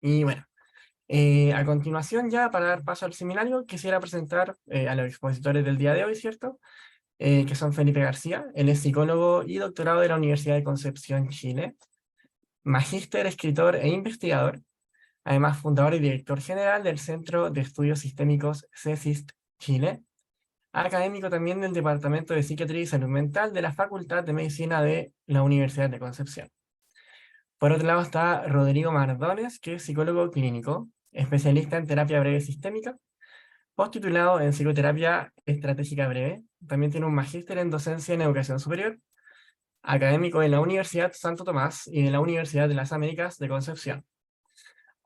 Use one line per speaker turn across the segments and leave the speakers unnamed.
Y bueno, a continuación ya, para dar paso al seminario, quisiera presentar a los expositores del día de hoy, ¿cierto? Que son Felipe García, él es psicólogo y doctorado de la Universidad de Concepción, Chile, magíster, escritor e investigador, además fundador y director general del Centro de Estudios Sistémicos CESIST Chile, académico también del Departamento de Psiquiatría y Salud Mental de la Facultad de Medicina de la Universidad de Concepción. Por otro lado está Rodrigo Mardones, que es psicólogo clínico, especialista en terapia breve sistémica, posttitulado en psicoterapia estratégica breve. También tiene un magíster en docencia en educación superior, académico en la Universidad Santo Tomás y de la Universidad de las Américas de Concepción.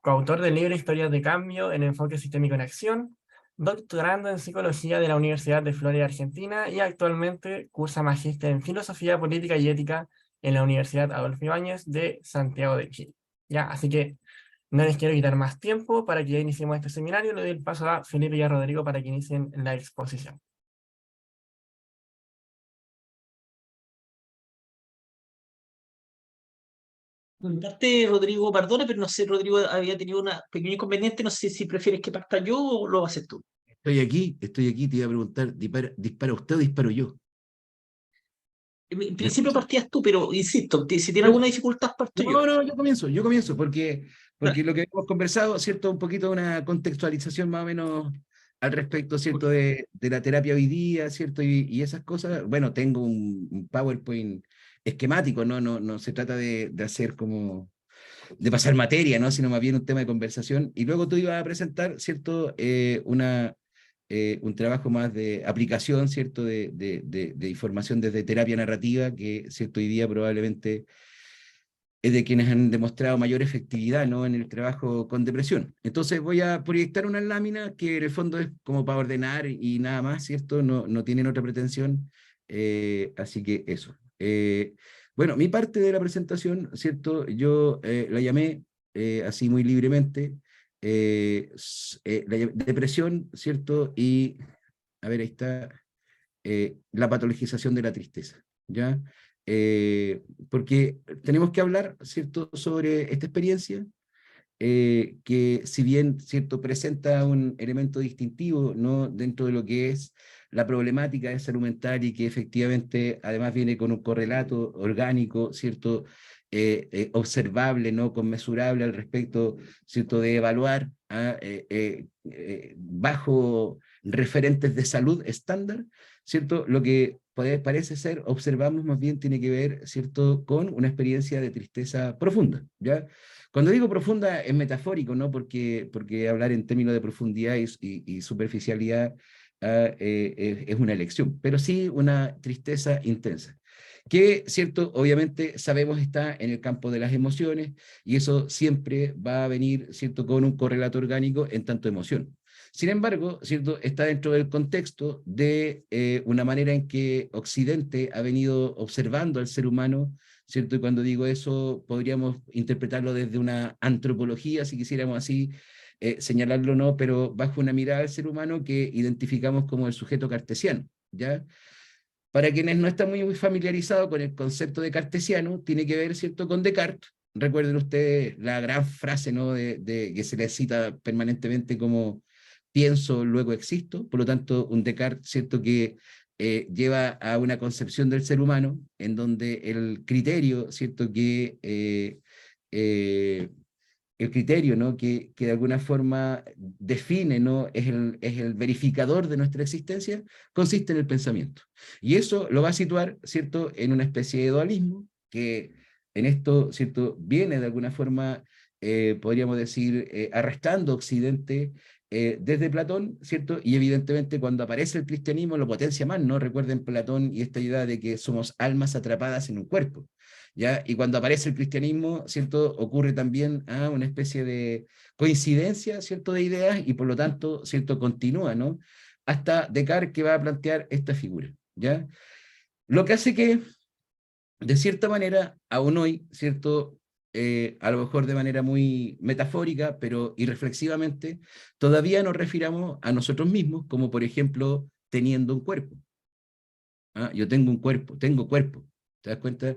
Coautor del libro Historias de Cambio en Enfoque Sistémico en Acción, doctorando en Psicología de la Universidad de Florida, Argentina, y actualmente cursa magíster en Filosofía Política y Ética en la Universidad Adolfo Ibáñez de Santiago de Chile. Ya, así que no les quiero quitar más tiempo para que ya iniciemos este seminario. Le doy el paso a Felipe y a Rodrigo para que inicien la exposición.
Parte Rodrigo Pardone, pero no sé, Rodrigo había tenido un pequeño inconveniente, no sé si prefieres que parta yo o lo haces tú.
Estoy aquí, te iba a preguntar, ¿dispara usted o disparo yo?
En
¿Me
principio
escucha?
partías tú, pero insisto, si tiene
Yo-
alguna dificultad, parto yo.
No, no, yo comienzo, porque
Dale.
lo que hemos conversado, ¿cierto? Un poquito de una contextualización más o menos al respecto, ¿cierto? De la terapia hoy día, ¿cierto? Y esas cosas. Bueno, tengo un PowerPoint esquemático, ¿no? No se trata de hacer como, de pasar materia, ¿no? Sino más bien un tema de conversación. Y luego tú ibas a presentar, ¿cierto? Un trabajo más de aplicación, ¿cierto? De información desde terapia narrativa, que, ¿cierto? Hoy día probablemente es de quienes han demostrado mayor efectividad, ¿no? En el trabajo con depresión. Entonces voy a proyectar una lámina que en el fondo es como para ordenar y nada más, ¿cierto? No tienen otra pretensión. Así que eso. Bueno, mi parte de la presentación, ¿cierto? Yo la llamé así muy libremente, depresión, ¿cierto? Y, a ver, ahí está, la patologización de la tristeza, ¿ya? Porque tenemos que hablar, ¿cierto?, sobre esta experiencia, que si bien, ¿cierto?, presenta un elemento distintivo, ¿no?, dentro de lo que es la problemática de salud mental y que efectivamente además viene con un correlato orgánico, ¿cierto?, observable, ¿no?, conmensurable al respecto, ¿cierto?, de evaluar bajo referentes de salud estándar, ¿cierto? Lo que parece ser, observamos más bien, tiene que ver, ¿cierto?, con una experiencia de tristeza profunda, ¿ya? Cuando digo profunda es metafórico, ¿no? Porque hablar en términos de profundidad y superficialidad es una elección, pero sí una tristeza intensa, que, ¿cierto? Obviamente sabemos está en el campo de las emociones y eso siempre va a venir, ¿cierto?, con un correlato orgánico en tanto emoción. Sin embargo, ¿cierto?, está dentro del contexto de una manera en que Occidente ha venido observando al ser humano, ¿cierto? Y cuando digo eso, podríamos interpretarlo desde una antropología, si quisiéramos así señalarlo, no, pero bajo una mirada al ser humano que identificamos como el sujeto cartesiano, ¿ya? Para quienes no están muy familiarizados con el concepto de cartesiano, tiene que ver, ¿cierto?, con Descartes. Recuerden ustedes la gran frase, ¿no?, que se le cita permanentemente como pienso, luego existo. Por lo tanto, un Descartes, ¿cierto?, que lleva a una concepción del ser humano en donde el criterio, ¿cierto?, eh, el criterio, ¿no?, que de alguna forma define, ¿no?, es el verificador de nuestra existencia, consiste en el pensamiento. Y eso lo va a situar, ¿cierto?, en una especie de dualismo que en esto, ¿cierto?, viene de alguna forma, podríamos decir, arrastrando Occidente desde Platón, ¿cierto? Y evidentemente cuando aparece el cristianismo lo potencia más, ¿no? Recuerden Platón y esta idea de que somos almas atrapadas en un cuerpo. ¿Ya? Y cuando aparece el cristianismo, ¿cierto? Ocurre también una especie de coincidencia, ¿cierto? De ideas y por lo tanto, ¿cierto? Continúa, ¿no? Hasta Descartes que va a plantear esta figura, ¿ya? Lo que hace que, de cierta manera, aún hoy, ¿cierto? A lo mejor de manera muy metafórica, pero irreflexivamente, todavía nos refiramos a nosotros mismos como, por ejemplo, teniendo un cuerpo. Yo tengo un cuerpo, tengo cuerpo. ¿Te das cuenta?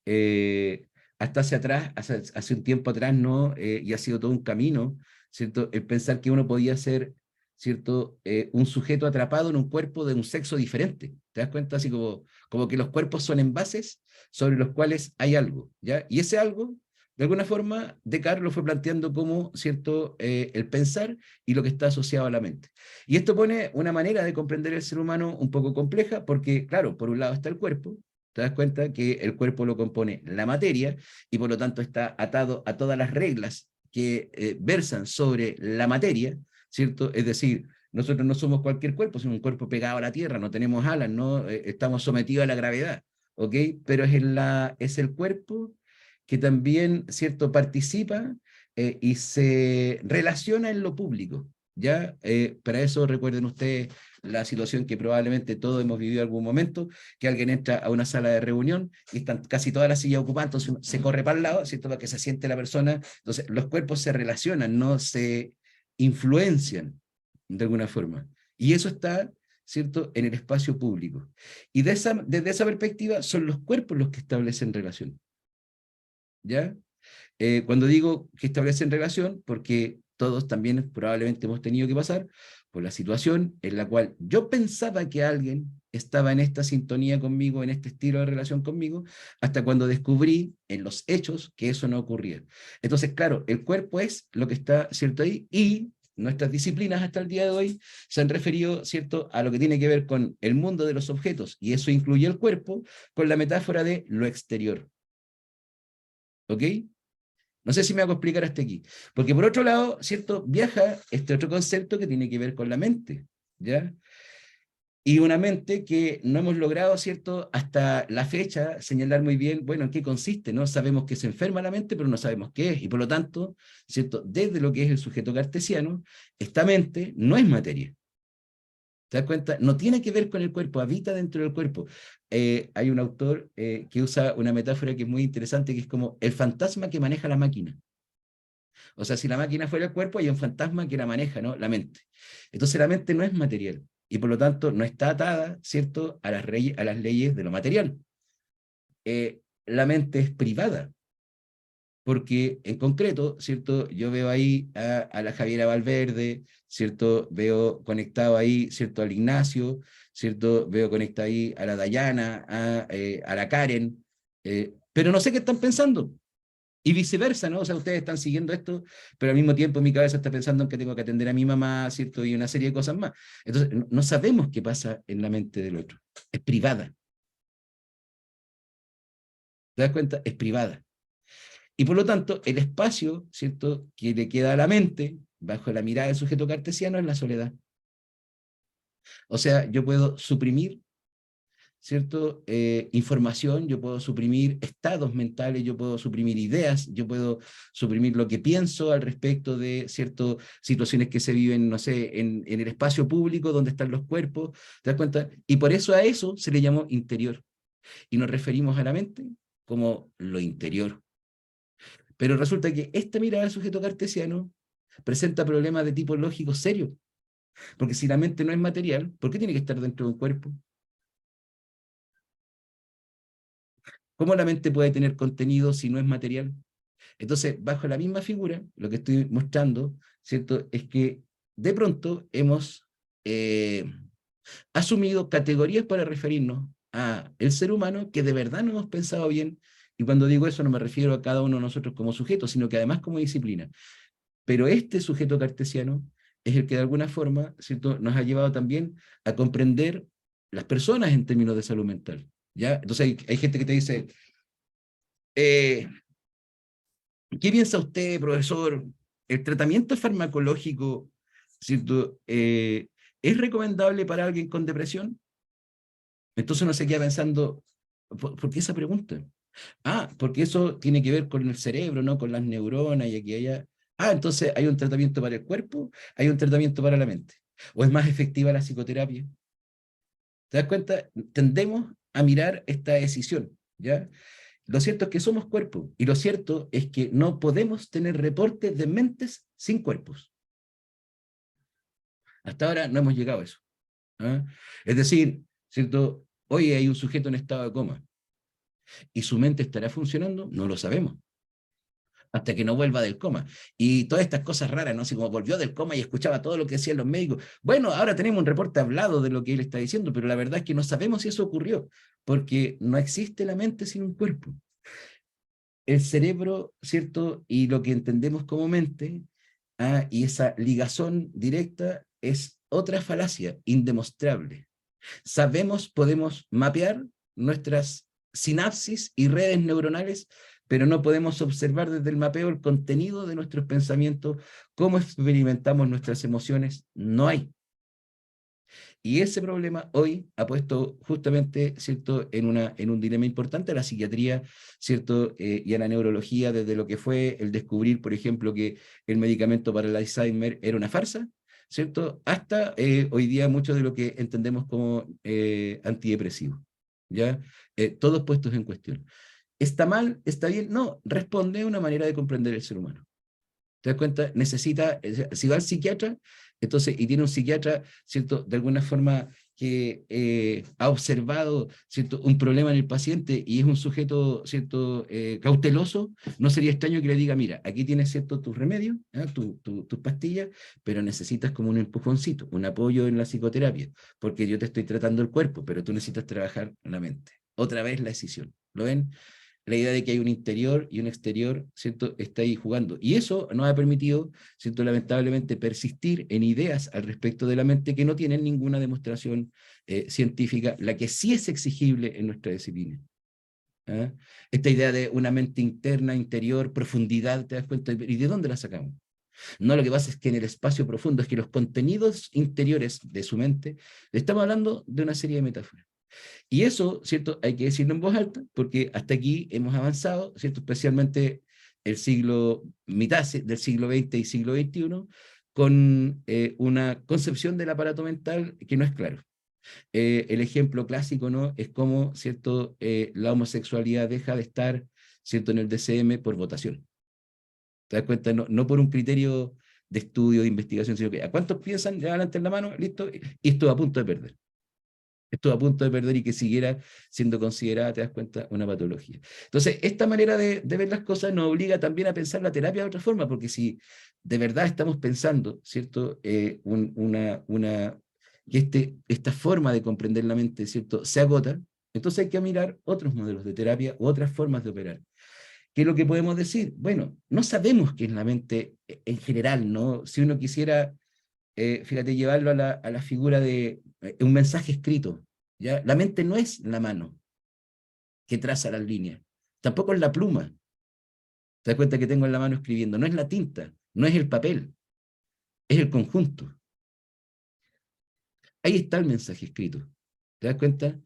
Eh, hasta hacia atrás, hace un tiempo atrás, ¿no? Y ha sido todo un camino, ¿cierto? El pensar que uno podía ser, ¿cierto? Un sujeto atrapado en un cuerpo de un sexo diferente. ¿Te das cuenta? Así como que los cuerpos son envases sobre los cuales hay algo, ¿ya? Y ese algo, de alguna forma, Descartes lo fue planteando como, ¿cierto? El pensar y lo que está asociado a la mente. Y esto pone una manera de comprender el ser humano un poco compleja, porque, claro, por un lado está el cuerpo, te das cuenta que el cuerpo lo compone la materia y por lo tanto está atado a todas las reglas que versan sobre la materia, ¿cierto? Es decir, nosotros no somos cualquier cuerpo, sino un cuerpo pegado a la tierra, no tenemos alas, no estamos sometidos a la gravedad, ¿ok? Pero es el cuerpo que también, ¿cierto?, participa y se relaciona en lo público, ¿ya? Para eso recuerden ustedes la situación que probablemente todos hemos vivido en algún momento, que alguien entra a una sala de reunión y están casi todas las sillas ocupadas, entonces se corre para el lado, ¿cierto?, para que se siente la persona. Entonces los cuerpos se relacionan, no se influencian de alguna forma. Y eso está, ¿cierto?, en el espacio público. Y desde esa perspectiva son los cuerpos los que establecen relación, ¿ya? Cuando digo que establecen relación, porque todos también probablemente hemos tenido que pasar por la situación en la cual yo pensaba que alguien estaba en esta sintonía conmigo, en este estilo de relación conmigo, hasta cuando descubrí en los hechos que eso no ocurría. Entonces, claro, el cuerpo es lo que está, ¿cierto?, ahí, y nuestras disciplinas hasta el día de hoy se han referido, ¿cierto?, a lo que tiene que ver con el mundo de los objetos, y eso incluye el cuerpo, con la metáfora de lo exterior. ¿Ok? No sé si me hago explicar hasta aquí. Porque por otro lado, ¿cierto?, viaja este otro concepto que tiene que ver con la mente, ¿ya? Y una mente que no hemos logrado, ¿cierto?, hasta la fecha señalar muy bien, bueno, en qué consiste, ¿no? Sabemos que se enferma la mente, pero no sabemos qué es. Y por lo tanto, ¿cierto?, desde lo que es el sujeto cartesiano, esta mente no es materia. ¿Te das cuenta? No tiene que ver con el cuerpo, habita dentro del cuerpo. Hay un autor que usa una metáfora que es muy interesante, que es como el fantasma que maneja la máquina. O sea, si la máquina fuera el cuerpo, hay un fantasma que la maneja, ¿no? La mente. Entonces la mente no es material y por lo tanto no está atada, ¿cierto?, a las leyes de lo material. La mente es privada, porque en concreto, ¿cierto?, yo veo ahí a la Javiera Valverde, ¿cierto?, veo conectado ahí, ¿cierto?, al Ignacio, ¿cierto?, veo conectado ahí a la Dayana, a la Karen, pero no sé qué están pensando. Y viceversa, ¿no? O sea, ustedes están siguiendo esto, pero al mismo tiempo mi cabeza está pensando en que tengo que atender a mi mamá, ¿cierto? Y una serie de cosas más. Entonces, no sabemos qué pasa en la mente del otro. Es privada. ¿Te das cuenta? Es privada. Y por lo tanto, el espacio, ¿cierto?, que le queda a la mente, bajo la mirada del sujeto cartesiano, es la soledad. O sea, yo puedo suprimir, ¿cierto?, información, yo puedo suprimir estados mentales, yo puedo suprimir ideas, yo puedo suprimir lo que pienso al respecto de ciertas situaciones que se viven, no sé, en el espacio público donde están los cuerpos, ¿te das cuenta? Y por eso a eso se le llamó interior. Y nos referimos a la mente como lo interior. Pero resulta que esta mirada del sujeto cartesiano presenta problemas de tipo lógico serio. Porque si la mente no es material, ¿por qué tiene que estar dentro de un cuerpo? ¿Cómo la mente puede tener contenido si no es material? Entonces, bajo la misma figura, lo que estoy mostrando, ¿cierto?, es que de pronto hemos asumido categorías para referirnos a el ser humano que de verdad no hemos pensado bien. Y cuando digo eso no me refiero a cada uno de nosotros como sujeto, sino que además como disciplina. Pero este sujeto cartesiano es el que de alguna forma, ¿cierto?, nos ha llevado también a comprender las personas en términos de salud mental, ¿ya? Entonces hay gente que te dice, ¿qué piensa usted, profesor? ¿El tratamiento farmacológico, ¿cierto?, es recomendable para alguien con depresión? Entonces uno se queda pensando, ¿por qué esa pregunta? Ah, porque eso tiene que ver con el cerebro, ¿no? Con las neuronas y aquí y allá. Ah, entonces hay un tratamiento para el cuerpo, hay un tratamiento para la mente. ¿O es más efectiva la psicoterapia? ¿Te das cuenta? Tendemos a mirar esta decisión, ¿ya? Lo cierto es que somos cuerpo y lo cierto es que no podemos tener reportes de mentes sin cuerpos. Hasta ahora no hemos llegado a eso. ¿Ah? Es decir, ¿cierto? Hoy hay un sujeto en estado de coma. ¿Y su mente estará funcionando? No lo sabemos, hasta que no vuelva del coma. Y todas estas cosas raras, ¿no? Así como volvió del coma y escuchaba todo lo que decían los médicos. Bueno, ahora tenemos un reporte hablado de lo que él está diciendo, pero la verdad es que no sabemos si eso ocurrió, porque no existe la mente sin un cuerpo. El cerebro, ¿cierto? Y lo que entendemos como mente, y esa ligazón directa es otra falacia indemostrable. Sabemos, podemos mapear nuestras sinapsis y redes neuronales, pero no podemos observar desde el mapeo el contenido de nuestros pensamientos, cómo experimentamos nuestras emociones, no hay. Y ese problema hoy ha puesto justamente, ¿cierto?, en un dilema importante a la psiquiatría, ¿cierto?, y a la neurología, desde lo que fue el descubrir, por ejemplo, que el medicamento para el Alzheimer era una farsa, ¿cierto?, hasta hoy día mucho de lo que entendemos como antidepresivos, ¿ya? Todos puestos en cuestión. ¿Está mal? ¿Está bien? No, responde a una manera de comprender el ser humano. ¿Te das cuenta? Necesita, si va al psiquiatra, entonces, y tiene un psiquiatra, ¿cierto?, de alguna forma que ha observado, ¿cierto?, un problema en el paciente y es un sujeto, ¿cierto?, cauteloso, no sería extraño que le diga, mira, aquí tienes, ¿cierto?, tus remedios, tus pastillas, pero necesitas como un empujoncito, un apoyo en la psicoterapia, porque yo te estoy tratando el cuerpo, pero tú necesitas trabajar la mente. Otra vez la decisión, ¿lo ven? La idea de que hay un interior y un exterior, ¿cierto?, está ahí jugando. Y eso nos ha permitido, ¿cierto?, lamentablemente persistir en ideas al respecto de la mente que no tienen ninguna demostración científica, la que sí es exigible en nuestra disciplina. ¿Ah? Esta idea de una mente interna, interior, profundidad, ¿te das cuenta? ¿Y de dónde la sacamos? No, lo que pasa es que en el espacio profundo, es que los contenidos interiores de su mente, estamos hablando de una serie de metáforas. Y eso, ¿cierto? Hay que decirlo en voz alta, porque hasta aquí hemos avanzado, ¿cierto? Especialmente el siglo, mitad del siglo XX y siglo XXI, con una concepción del aparato mental que no es claro. El ejemplo clásico, ¿no?, es cómo, ¿cierto?, la homosexualidad deja de estar, ¿cierto?, en el DCM por votación. ¿Te das cuenta? No, no por un criterio de estudio, de investigación, sino que ¿a cuántos piensan? Ya levanten la mano, listo, y esto a punto de perder. Estuvo a punto de perder y que siguiera siendo considerada, te das cuenta, una patología. Entonces, esta manera de ver las cosas nos obliga también a pensar la terapia de otra forma, porque si de verdad estamos pensando, ¿cierto?, que esta forma de comprender la mente, ¿cierto?, se agota, entonces hay que mirar otros modelos de terapia u otras formas de operar. ¿Qué es lo que podemos decir? Bueno, no sabemos qué es la mente en general, ¿no? Si uno quisiera fíjate, llevarlo a la figura de un mensaje escrito. ¿Ya? La mente no es la mano que traza las líneas, tampoco es la pluma. Te das cuenta que tengo en la mano escribiendo, no es la tinta, no es el papel, es el conjunto. Ahí está el mensaje escrito. ¿Te das cuenta?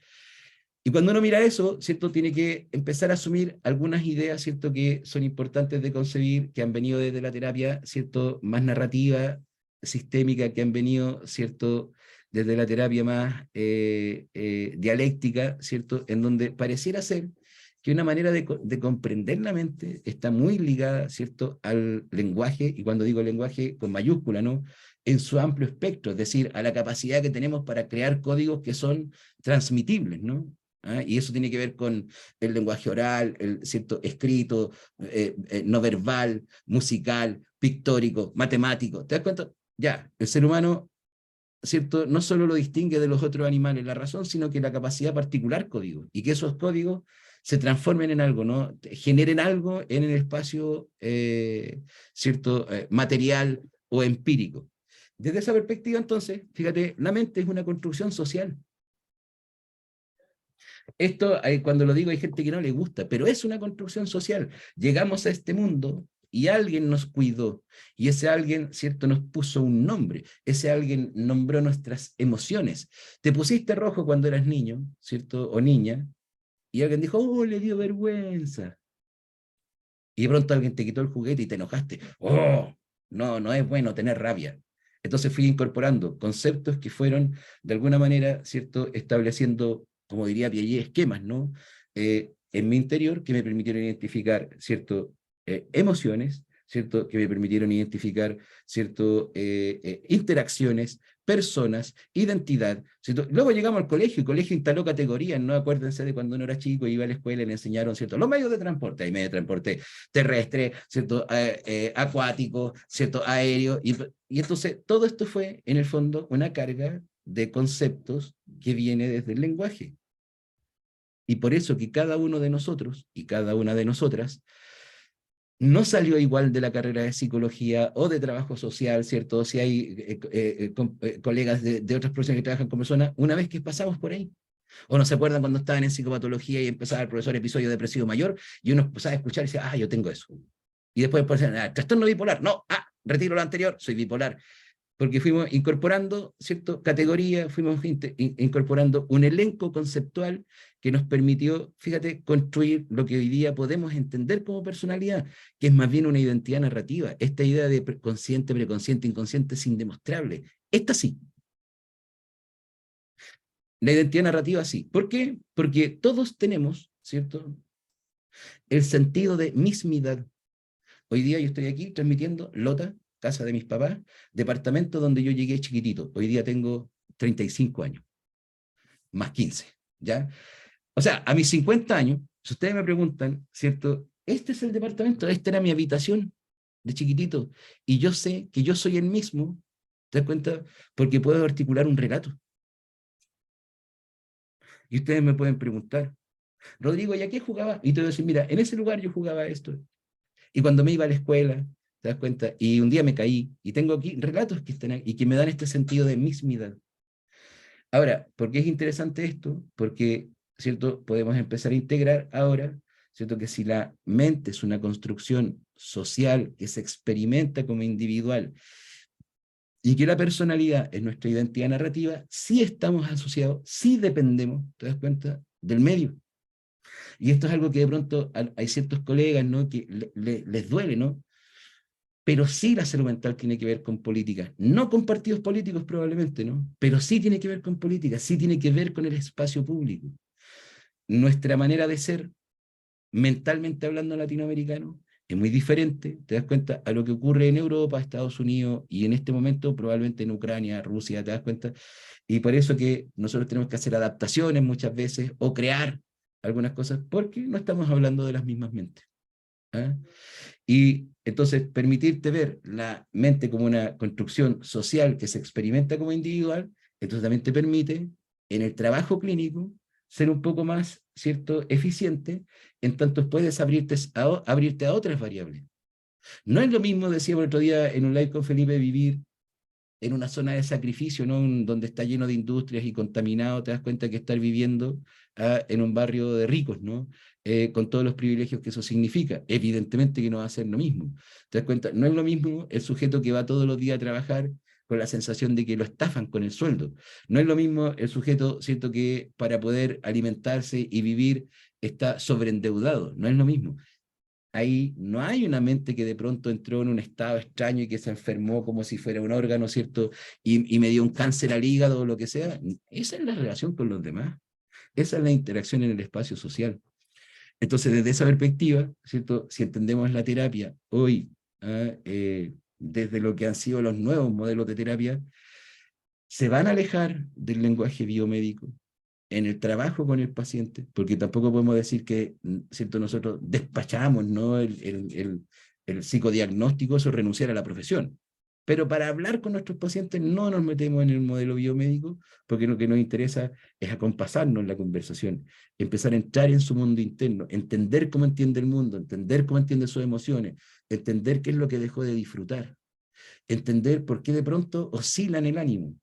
Y cuando uno mira eso, ¿cierto?, tiene que empezar a asumir algunas ideas, ¿cierto?, que son importantes de concebir, que han venido desde la terapia, ¿cierto?, más narrativa, sistémica, que han venido, ¿cierto?, desde la terapia más dialéctica, ¿cierto?, en donde pareciera ser que una manera de comprender la mente está muy ligada, ¿cierto?, al lenguaje, y cuando digo lenguaje con mayúscula, ¿no?, en su amplio espectro, es decir, a la capacidad que tenemos para crear códigos que son transmitibles, ¿no? Y eso tiene que ver con el lenguaje oral, el cierto escrito, no verbal, musical, pictórico, matemático. ¿Te das cuenta? Ya, el ser humano, ¿cierto?, no solo lo distingue de los otros animales, la razón, sino que la capacidad de particular códigos, y que esos códigos se transformen en algo, ¿no?, generen algo en el espacio, ¿cierto?, material o empírico. Desde esa perspectiva, entonces, fíjate, la mente es una construcción social. Esto, cuando lo digo, hay gente que no le gusta, pero es una construcción social. Llegamos a este mundo y alguien nos cuidó, y ese alguien, ¿cierto?, nos puso un nombre, ese alguien nombró nuestras emociones. Te pusiste rojo cuando eras niño, ¿cierto?, o niña, y alguien dijo, oh, le dio vergüenza. Y de pronto alguien te quitó el juguete y te enojaste. Oh, no, no es bueno tener rabia. Entonces fui incorporando conceptos que fueron, de alguna manera, ¿cierto?, estableciendo, como diría Piaget, esquemas, ¿no?, en mi interior que me permitieron identificar, ¿cierto?, emociones, ¿cierto? Que me permitieron identificar, ¿cierto? Interacciones, personas, identidad, ¿cierto? Luego llegamos al colegio, el colegio instaló categorías, ¿no? Acuérdense de cuando uno era chico, iba a la escuela y le enseñaron, ¿cierto? Los medios de transporte, hay medios de transporte terrestre, ¿cierto? Acuático, ¿cierto? Aéreo, y entonces todo esto fue, en el fondo, una carga de conceptos que viene desde el lenguaje. Y por eso que cada uno de nosotros y cada una de nosotras no salió igual de la carrera de psicología o de trabajo social, ¿cierto? Si hay colegas de otras profesiones que trabajan con personas, una vez que pasamos por ahí. O no se acuerdan cuando estaban en psicopatología y empezaba el profesor episodio depresivo mayor y uno empezaba a escuchar y decía, yo tengo eso. Y después trastorno bipolar, no, retiro lo anterior, soy bipolar. Porque fuimos incorporando, ¿cierto?, categorías, fuimos incorporando un elenco conceptual que nos permitió, fíjate, construir lo que hoy día podemos entender como personalidad, que es más bien una identidad narrativa. Esta idea de consciente, preconsciente, inconsciente es indemostrable. Esta sí. La identidad narrativa sí. ¿Por qué? Porque todos tenemos, ¿cierto?, el sentido de mismidad. Hoy día yo estoy aquí transmitiendo Lota, casa de mis papás, departamento donde yo llegué chiquitito. Hoy día tengo 35 años, más 15, ¿ya? O sea, a mis 50 años, si ustedes me preguntan, ¿cierto? Este es el departamento, esta era mi habitación de chiquitito, y yo sé que yo soy el mismo, ¿te das cuenta? Porque puedo articular un relato. Y ustedes me pueden preguntar, Rodrigo, ¿y a qué jugaba? Y te voy a decir, mira, en ese lugar yo jugaba esto. Y cuando me iba a la escuela, ¿te das cuenta? Y un día me caí, y tengo aquí relatos que están aquí, y que me dan este sentido de mismidad. Ahora, ¿por qué es interesante esto? Porque, ¿cierto? Podemos empezar a integrar ahora, ¿cierto? Que si la mente es una construcción social que se experimenta como individual y que la personalidad es nuestra identidad narrativa, sí estamos asociados, sí dependemos, ¿te das cuenta?, del medio. Y esto es algo que de pronto hay ciertos colegas, ¿no?, que les duele, ¿no? Pero sí la salud mental tiene que ver con política, no con partidos políticos probablemente, ¿no? Pero sí tiene que ver con política, sí tiene que ver con el espacio público. Nuestra manera de ser, mentalmente hablando latinoamericano, es muy diferente, te das cuenta, a lo que ocurre en Europa, Estados Unidos y en este momento probablemente en Ucrania, Rusia, te das cuenta. Y por eso que nosotros tenemos que hacer adaptaciones muchas veces o crear algunas cosas porque no estamos hablando de las mismas mentes. ¿Ah? Y entonces permitirte ver la mente como una construcción social que se experimenta como individual, entonces también te permite en el trabajo clínico ser un poco más, ¿cierto?, eficiente, en tanto puedes abrirte a otras variables. No es lo mismo, decíamos el otro día en un live con Felipe, vivir en una zona de sacrificio, ¿no?, donde está lleno de industrias y contaminado, te das cuenta que estar viviendo en un barrio de ricos, ¿no? Con todos los privilegios que eso significa. Evidentemente que no va a ser lo mismo. Te das cuenta, no es lo mismo el sujeto que va todos los días a trabajar con la sensación de que lo estafan con el sueldo. No es lo mismo el sujeto, ¿cierto?, que para poder alimentarse y vivir está sobreendeudado. No es lo mismo. Ahí no hay una mente que de pronto entró en un estado extraño y que se enfermó como si fuera un órgano, ¿cierto? Y me dio un cáncer al hígado o lo que sea. Esa es la relación con los demás. Esa es la interacción en el espacio social. Entonces, desde esa perspectiva, ¿cierto? Si entendemos la terapia hoy, desde lo que han sido los nuevos modelos de terapia, se van a alejar del lenguaje biomédico en el trabajo con el paciente, porque tampoco podemos decir que, ¿cierto?, nosotros despachamos, ¿no?, el psicodiagnóstico, eso es renunciar a la profesión. Pero para hablar con nuestros pacientes no nos metemos en el modelo biomédico, porque lo que nos interesa es acompasarnos en la conversación, empezar a entrar en su mundo interno, entender cómo entiende el mundo, entender cómo entiende sus emociones, entender qué es lo que dejó de disfrutar, entender por qué de pronto oscila en el ánimo.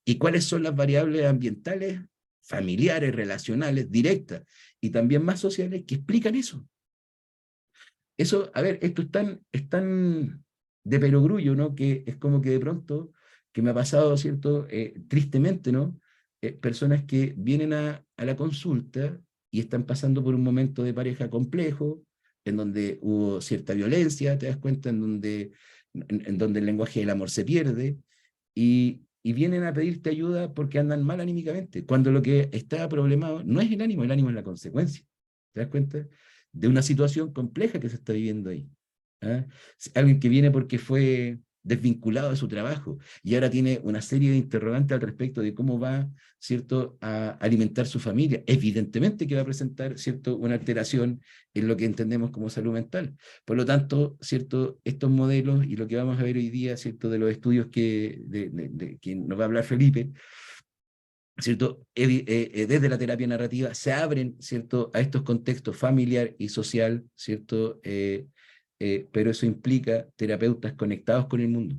Y cuáles son las variables ambientales, familiares, relacionales, directas, y también más sociales que explican eso. Eso, a ver, esto es tan de perogrullo, ¿no?, que es como que de pronto, que me ha pasado, ¿cierto?, tristemente, ¿no?, personas que vienen a la consulta y están pasando por un momento de pareja complejo, en donde hubo cierta violencia, te das cuenta, en donde el lenguaje del amor se pierde, y vienen a pedirte ayuda porque andan mal anímicamente, cuando lo que está problemado no es el ánimo es la consecuencia. ¿Te das cuenta? De una situación compleja que se está viviendo ahí. ¿ah? Alguien que viene porque fue desvinculado de su trabajo y ahora tiene una serie de interrogantes al respecto de cómo va, ¿cierto?, a alimentar su familia. Evidentemente que va a presentar, ¿cierto?, una alteración en lo que entendemos como salud mental. Por lo tanto, ¿cierto?, estos modelos y lo que vamos a ver hoy día, ¿cierto?, de los estudios que nos va a hablar Felipe, ¿cierto? Desde la terapia narrativa se abren, ¿cierto?, a estos contextos familiar y social, ¿cierto? Pero eso implica terapeutas conectados con el mundo.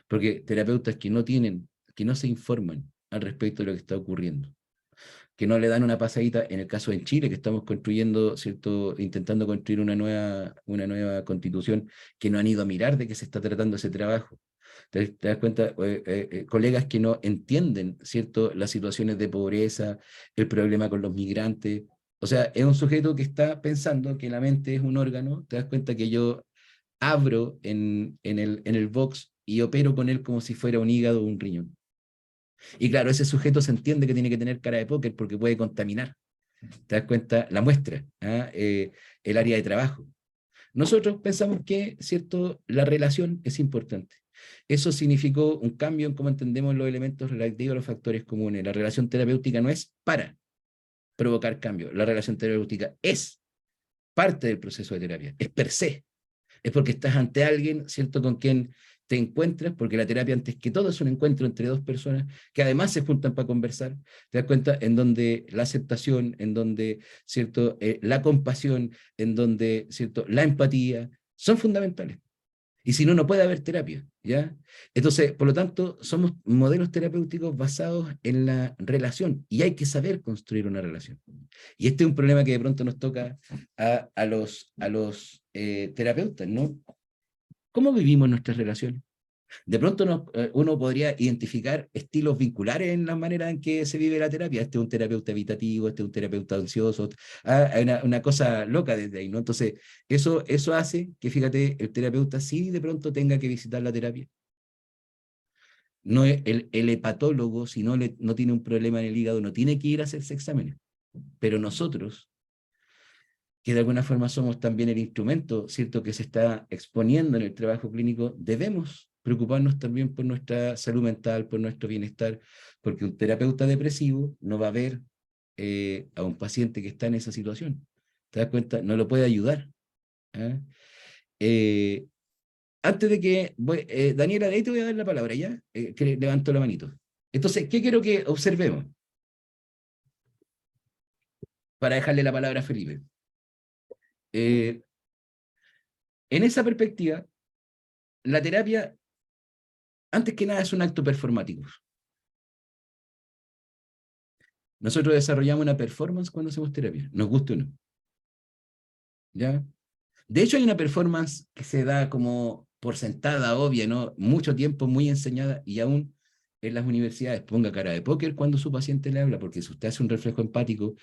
Porque terapeutas que no se informan al respecto de lo que está ocurriendo, que no le dan una pasadita, en el caso en Chile, que estamos construyendo, ¿cierto?, intentando construir una nueva constitución, que no han ido a mirar de qué se está tratando ese trabajo. Te das cuenta, colegas que no entienden, ¿cierto?, las situaciones de pobreza, el problema con los migrantes. O sea, es un sujeto que está pensando que la mente es un órgano. Te das cuenta que yo abro en el box y opero con él como si fuera un hígado o un riñón. Y claro, ese sujeto se entiende que tiene que tener cara de póker porque puede contaminar. Te das cuenta, la muestra, ¿ah? El área de trabajo. Nosotros pensamos que, ¿cierto?, la relación es importante. Eso significó un cambio en cómo entendemos los elementos relativos a los factores comunes. La relación terapéutica no es para provocar cambio. La relación terapéutica es parte del proceso de terapia, es per se. Es porque estás ante alguien, ¿cierto?, con quien te encuentras, porque la terapia antes que todo es un encuentro entre dos personas que además se juntan para conversar. Te das cuenta, en donde la aceptación, en donde, ¿cierto?, la compasión, en donde, ¿cierto?, la empatía son fundamentales. Y si no, no puede haber terapia, ¿ya? Entonces, por lo tanto, somos modelos terapéuticos basados en la relación y hay que saber construir una relación. Y este es un problema que de pronto nos toca a los terapeutas, ¿no? ¿Cómo vivimos nuestras relaciones? De pronto uno podría identificar estilos vinculares en la manera en que se vive la terapia. Este es un terapeuta evitativo, este es un terapeuta ansioso. Hay una cosa loca desde ahí, ¿no? Entonces, eso hace que, fíjate, el terapeuta sí de pronto tenga que visitar la terapia. No es el hepatólogo, si no tiene un problema en el hígado, no tiene que ir a hacerse exámenes. Pero nosotros, que de alguna forma somos también el instrumento, ¿cierto?, que se está exponiendo en el trabajo clínico, debemos preocuparnos también por nuestra salud mental, por nuestro bienestar, porque un terapeuta depresivo no va a ver a un paciente que está en esa situación. ¿Te das cuenta? No lo puede ayudar. ¿Ah? Antes de que, Daniela, de ahí te voy a dar la palabra, ¿ya? Que levanto la manito. Entonces, ¿qué quiero que observemos? Para dejarle la palabra a Felipe. En esa perspectiva, la terapia, antes que nada, es un acto performático. Nosotros desarrollamos una performance cuando hacemos terapia, nos guste o no. ¿Ya? De hecho, hay una performance que se da como por sentada, obvia, ¿no? Mucho tiempo, muy enseñada, y aún en las universidades, ponga cara de póker cuando su paciente le habla, porque si usted hace un reflejo empático,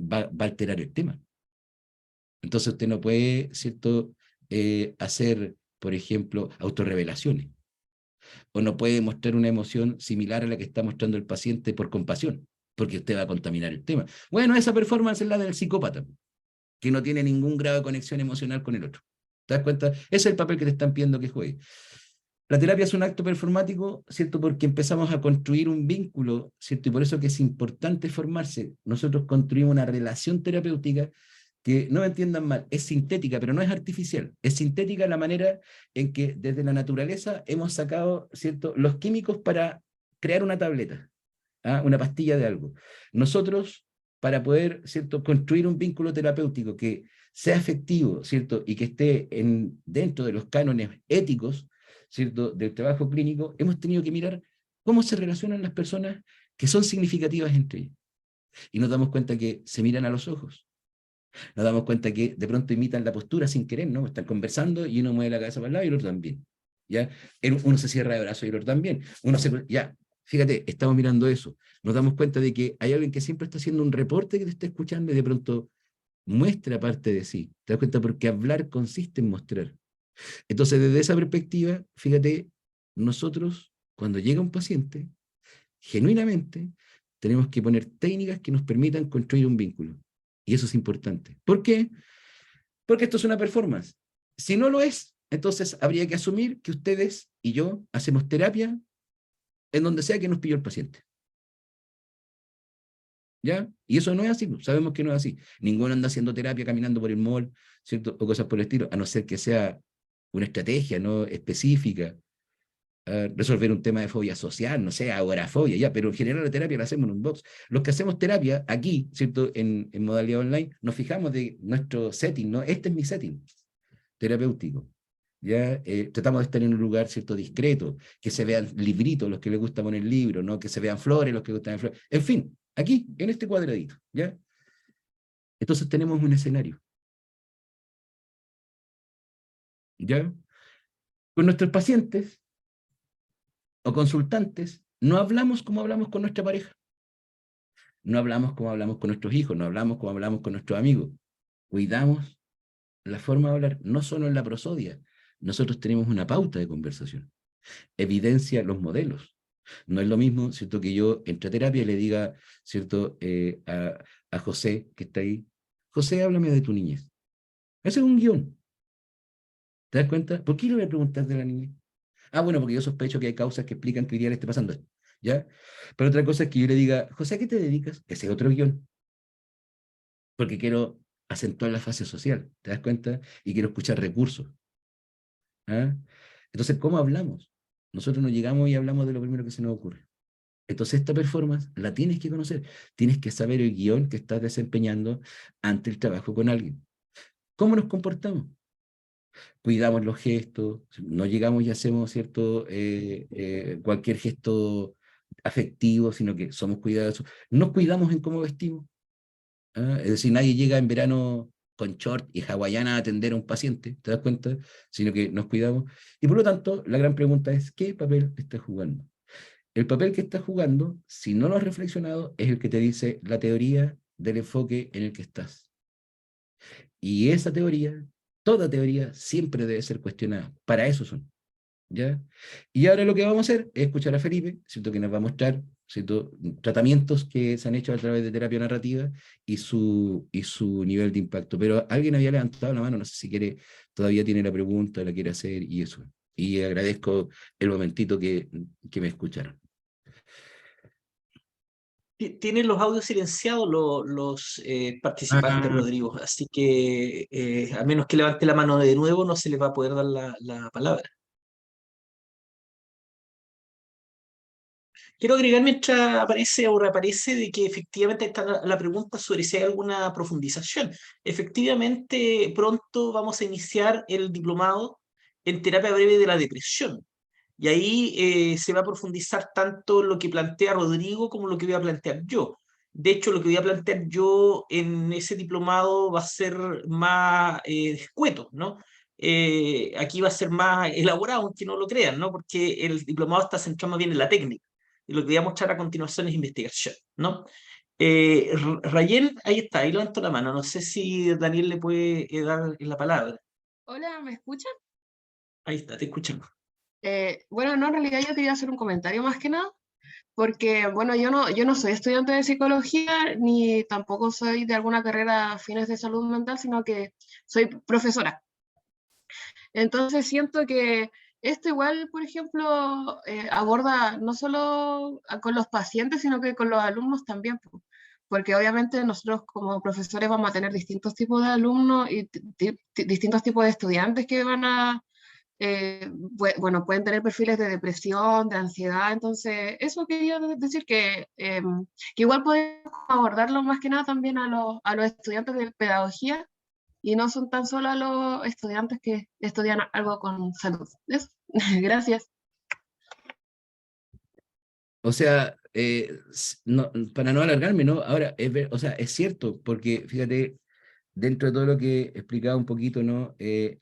va a alterar el tema. Entonces usted no puede, ¿cierto?, hacer, por ejemplo, autorrevelaciones. O no puede mostrar una emoción similar a la que está mostrando el paciente por compasión, porque usted va a contaminar el tema. Bueno, esa performance es la del psicópata, que no tiene ningún grado de conexión emocional con el otro. ¿Te das cuenta? Ese es el papel que te están pidiendo que juegue. La terapia es un acto performático, ¿cierto? Porque empezamos a construir un vínculo, ¿cierto? Y por eso que es importante formarse. Nosotros construimos una relación terapéutica que, no me entiendan mal, es sintética, pero no es artificial. Es sintética la manera en que desde la naturaleza hemos sacado, ¿cierto?, los químicos para crear una tableta, ¿ah?, una pastilla de algo. Nosotros, para poder, ¿cierto?, construir un vínculo terapéutico que sea efectivo, ¿cierto?, y que esté dentro de los cánones éticos, ¿cierto?, del trabajo clínico, hemos tenido que mirar cómo se relacionan las personas que son significativas entre ellas. Y nos damos cuenta que se miran a los ojos. Nos damos cuenta que de pronto imitan la postura sin querer, ¿no? Están conversando y uno mueve la cabeza para el lado y el otro también. ¿Ya? Uno se cierra de brazos y el otro también. Ya, fíjate, estamos mirando eso. Nos damos cuenta de que hay alguien que siempre está haciendo un reporte que te está escuchando y de pronto muestra parte de sí. ¿Te das cuenta? Porque hablar consiste en mostrar. Entonces, desde esa perspectiva, fíjate, nosotros, cuando llega un paciente, genuinamente, tenemos que poner técnicas que nos permitan construir un vínculo. Y eso es importante. ¿Por qué? porque esto es una performance. Si no lo es, entonces habría que asumir que ustedes y yo hacemos terapia en donde sea que nos pilló el paciente. ¿Ya? Y eso no es así, pues, sabemos que no es así. Ninguno anda haciendo terapia caminando por el mall, ¿cierto? O cosas por el estilo, a no ser que sea una estrategia, ¿no? Específica, resolver un tema de fobia social, no sé, agorafobia, ya, pero en general la terapia la hacemos en un box. Los que hacemos terapia aquí, ¿cierto? En modalidad online, nos fijamos de nuestro setting, ¿no? Este es mi setting terapéutico. ¿Ya? Tratamos de estar en un lugar, ¿cierto? Discreto, que se vean libritos los que les gusta poner libros, ¿no? Que se vean flores los que les gustan flores. En fin, aquí, en este cuadradito, ¿ya? Entonces tenemos un escenario, ¿ya? Con nuestros pacientes o consultantes, no hablamos como hablamos con nuestra pareja, no hablamos como hablamos con nuestros hijos, no hablamos como hablamos con nuestros amigos. Cuidamos la forma de hablar, no solo en la prosodia. Nosotros tenemos una pauta de conversación, evidencia los modelos. No es lo mismo, ¿cierto?, que yo entre terapia le diga, ¿cierto?, a José, que está ahí, José, háblame de tu niñez. Ese es un guión. ¿Te das cuenta? ¿Por qué le voy a preguntar de la niñez? Ah, bueno, porque yo sospecho que hay causas que explican que hoy día le esté pasando esto, ¿ya? Pero otra cosa es que yo le diga, José, ¿a qué te dedicas? Ese es otro guión. Porque quiero acentuar la fase social, ¿te das cuenta? Y quiero escuchar recursos. ¿Ah? Entonces, ¿cómo hablamos? Nosotros no llegamos y hablamos de lo primero que se nos ocurre. Entonces, esta performance la tienes que conocer. Tienes que saber el guión que estás desempeñando ante el trabajo con alguien. ¿Cómo nos comportamos? Cuidamos los gestos, no llegamos y hacemos, ¿cierto? Cualquier gesto afectivo, sino que somos cuidadosos. Nos cuidamos en cómo vestimos. ¿Ah? Es decir, nadie llega en verano con short y hawaiana a atender a un paciente, ¿te das cuenta? Sino que nos cuidamos. Y por lo tanto, la gran pregunta es, ¿qué papel estás jugando? El papel que estás jugando, si no lo has reflexionado, es el que te dice la teoría del enfoque en el que estás. Y esa teoría, toda teoría, siempre debe ser cuestionada. Para eso son. ¿Ya? Y ahora lo que vamos a hacer es escuchar a Felipe, ¿cierto?, que nos va a mostrar, ¿cierto?, tratamientos que se han hecho a través de terapia narrativa y su nivel de impacto. Pero alguien había levantado la mano, no sé si quiere, todavía tiene la pregunta, la quiere hacer y eso. Y agradezco el momentito que me escucharon.
Tienen los audios silenciados los participantes,
Ah,
Rodrigo, así que a menos que levante la mano de nuevo, no se les va a poder dar la palabra. Quiero agregar mientras aparece o reaparece de que efectivamente está la pregunta sobre si hay alguna profundización. Efectivamente, pronto vamos a iniciar el diplomado en terapia breve de la depresión. Y ahí se va a profundizar tanto lo que plantea Rodrigo como lo que voy a plantear yo. De hecho, lo que voy a plantear yo en ese diplomado va a ser más escueto, ¿no? Aquí va a ser más elaborado, aunque no lo crean, ¿no? Porque el diplomado está centrado más bien en la técnica. Y lo que voy a mostrar a continuación es investigación, ¿no? Rayel, ahí está, ahí levantó la mano. No sé si Daniel le puede dar la palabra.
Hola, ¿me escuchan?
Ahí está, te escuchamos.
Bueno, no, en realidad yo quería hacer un comentario más que nada, porque, bueno, yo no soy estudiante de psicología, ni tampoco soy de alguna carrera a fines de salud mental, sino que soy profesora. Entonces siento que esto igual, por ejemplo, aborda no solo con los pacientes, sino que con los alumnos también, porque obviamente nosotros como profesores vamos a tener distintos tipos de alumnos y distintos tipos de estudiantes que van a bueno, pueden tener perfiles de depresión, de ansiedad, entonces eso quería decir que igual podemos abordarlo más que nada también a los estudiantes de pedagogía y no son tan solo a los estudiantes que estudian algo con salud. Eso. Gracias.
o sea, para no alargarme, ¿no? Ahora, o sea, es cierto, porque fíjate, dentro de todo lo que he explicado un poquito, ¿no? El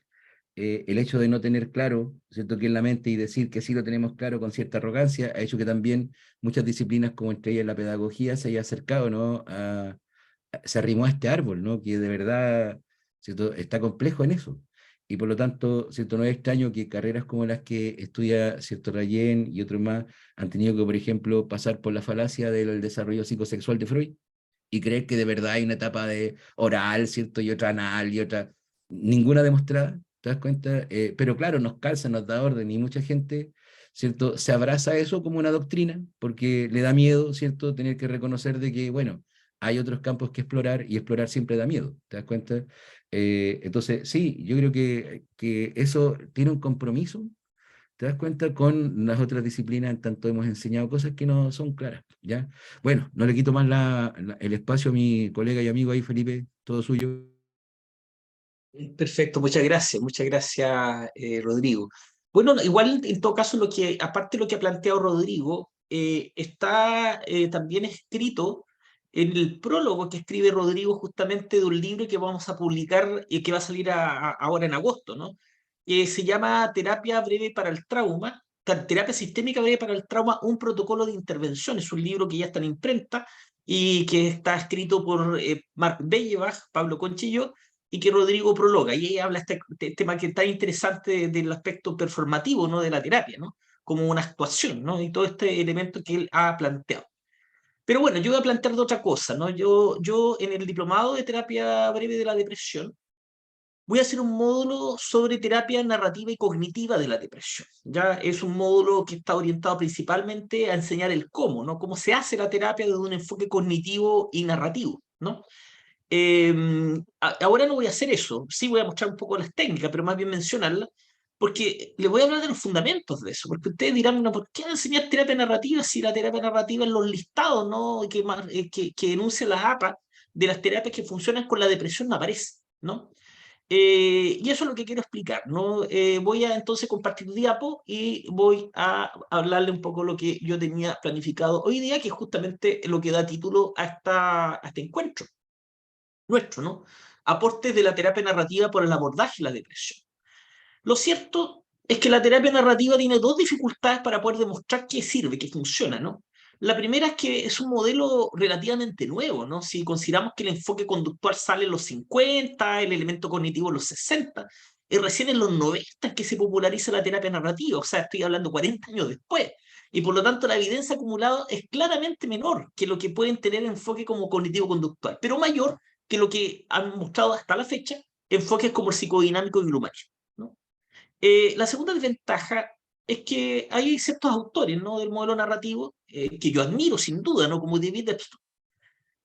hecho de no tener claro, ¿cierto?, que en la mente y decir que sí lo tenemos claro con cierta arrogancia, ha hecho que también muchas disciplinas, como entre ellas la pedagogía, se haya acercado, ¿no? Se arrimó a este árbol, ¿no? Que de verdad, ¿cierto?, está complejo en eso. Y por lo tanto, ¿cierto?, no es extraño que carreras como las que estudia, ¿cierto?, Rayen y otros más han tenido que, por ejemplo, pasar por la falacia del desarrollo psicosexual de Freud y creer que de verdad hay una etapa de oral, ¿cierto?, y otra anal y otra. ninguna demostrada, ¿te das cuenta? Pero claro, nos calza, nos da orden y mucha gente, ¿cierto? Se abraza a eso como una doctrina porque le da miedo, ¿cierto? Tener que reconocer de que, bueno, hay otros campos que explorar y explorar siempre da miedo, ¿te das cuenta? Entonces, sí, yo creo que eso tiene un compromiso, ¿te das cuenta? Con las otras disciplinas, en tanto hemos enseñado cosas que no son claras, ¿ya? Bueno, no le quito más el espacio a mi colega y amigo ahí, Felipe, todo suyo.
Perfecto, muchas gracias, Rodrigo. Bueno, igual en todo caso, aparte de lo que ha planteado Rodrigo, está también escrito en el prólogo que escribe Rodrigo justamente de un libro que vamos a publicar y que va a salir ahora en agosto, ¿no? Se llama Terapia Breve para el Trauma, Terapia Sistémica Breve para el Trauma, un protocolo de intervención. Es un libro que ya está en imprenta y que está escrito por Marc Bellebach, Pablo Conchillo, y que Rodrigo prologa, y ahí habla este tema que está interesante del aspecto performativo, ¿no? De la terapia, ¿no? Como una actuación, ¿no? Y todo este elemento que él ha planteado. Pero bueno, yo voy a plantear de otra cosa, ¿no? Yo en el diplomado de terapia breve de la depresión voy a hacer un módulo sobre terapia narrativa y cognitiva de la depresión. Ya es un módulo que está orientado principalmente a enseñar el cómo, ¿no? Cómo se hace la terapia desde un enfoque cognitivo y narrativo, ¿no? Ahora no voy a hacer eso, sí voy a mostrar un poco las técnicas, pero más bien mencionarlas, porque les voy a hablar de los fundamentos de eso, porque ustedes dirán, no, ¿por qué enseñar terapia narrativa si la terapia narrativa en los listados, ¿no? que enuncia las APA de las terapias que funcionan con la depresión no aparece, ¿no? Y eso es lo que quiero explicar, ¿no? Voy a entonces compartir diapo y voy a hablarle un poco lo que yo tenía planificado hoy día, que es justamente lo que da título a este encuentro nuestro, ¿no? Aportes de la terapia narrativa por el abordaje de la depresión. Lo cierto es que la terapia narrativa tiene dos dificultades para poder demostrar que sirve, que funciona, ¿no? La primera es que es un modelo relativamente nuevo, ¿no? Si consideramos que el enfoque conductual sale en los 50, el elemento cognitivo en los 60, y recién en los 90 es que se populariza la terapia narrativa, o sea, estoy hablando 40 años después. Y por lo tanto la evidencia acumulada es claramente menor que lo que pueden tener enfoque como cognitivo-conductual, pero mayor que lo que han mostrado hasta la fecha enfoques como el psicodinámico y el humanismo, ¿no? La segunda desventaja es que hay ciertos autores, ¿no? Del modelo narrativo que yo admiro sin duda, ¿no? Como David Epstein,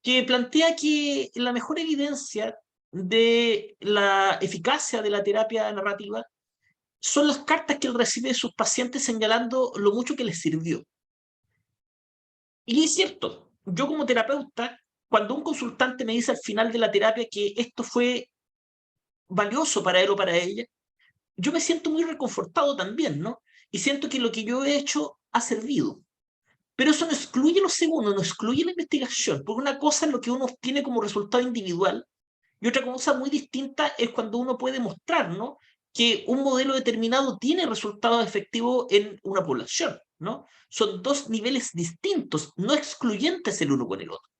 que plantea que la mejor evidencia de la eficacia de la terapia narrativa son las cartas que él recibe de sus pacientes señalando lo mucho que les sirvió. Y es cierto, yo como terapeuta, cuando un consultante me dice al final de la terapia que esto fue valioso para él o para ella, yo me siento muy reconfortado también, ¿no? Y siento que lo que yo he hecho ha servido. Pero eso no excluye lo segundo, no excluye la investigación, porque una cosa es lo que uno obtiene como resultado individual y otra cosa muy distinta es cuando uno puede mostrar, ¿no? Que un modelo determinado tiene resultados efectivos en una población, ¿no? Son dos niveles distintos, no excluyentes el uno con el otro.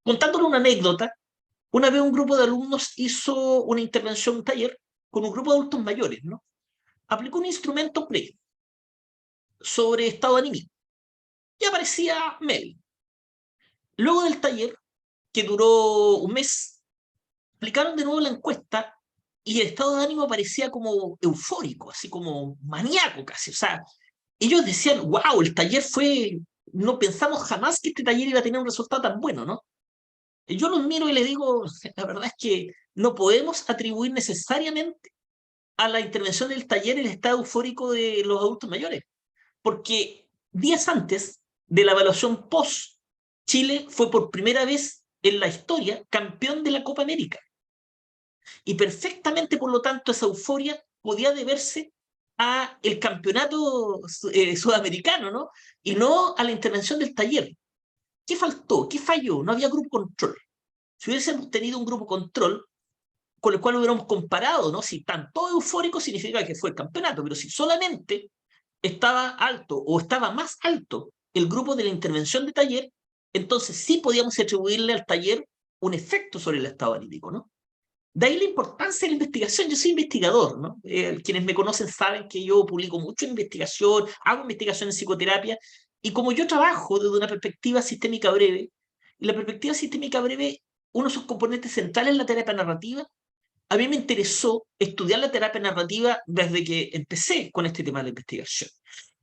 Contándole una anécdota, una vez un grupo de alumnos hizo una intervención, un taller, con un grupo de adultos mayores, ¿no? Aplicó un instrumento PRE sobre estado anímico y aparecía Mel. Luego del taller, que duró un mes, aplicaron de nuevo la encuesta y el estado de ánimo parecía como eufórico, así como maníaco casi. O sea, ellos decían, wow, el taller fue, no pensamos jamás que este taller iba a tener un resultado tan bueno, ¿no? Y yo los miro y les digo, la verdad es que no podemos atribuir necesariamente a la intervención del taller el estado eufórico de los adultos mayores, porque días antes de la evaluación post, Chile fue por primera vez en la historia campeón de la Copa América. Y perfectamente, por lo tanto, esa euforia podía deberse a el campeonato sudamericano, ¿no? Y no a la intervención del taller. ¿Qué faltó? ¿Qué falló? No había grupo control. Si hubiésemos tenido un grupo control con el cual hubiéramos comparado, ¿no? Si están todos eufóricos, significa que fue el campeonato, pero si solamente estaba alto o estaba más alto el grupo de la intervención de taller, entonces sí podíamos atribuirle al taller un efecto sobre el estado anímico, ¿no? De ahí la importancia de la investigación. Yo soy investigador, ¿no? Quienes me conocen saben que yo publico mucho en investigación, hago investigación en psicoterapia, y como yo trabajo desde una perspectiva sistémica breve, y la perspectiva sistémica breve, uno de sus componentes centrales en la terapia narrativa, a mí me interesó estudiar la terapia narrativa desde que empecé con este tema de la investigación.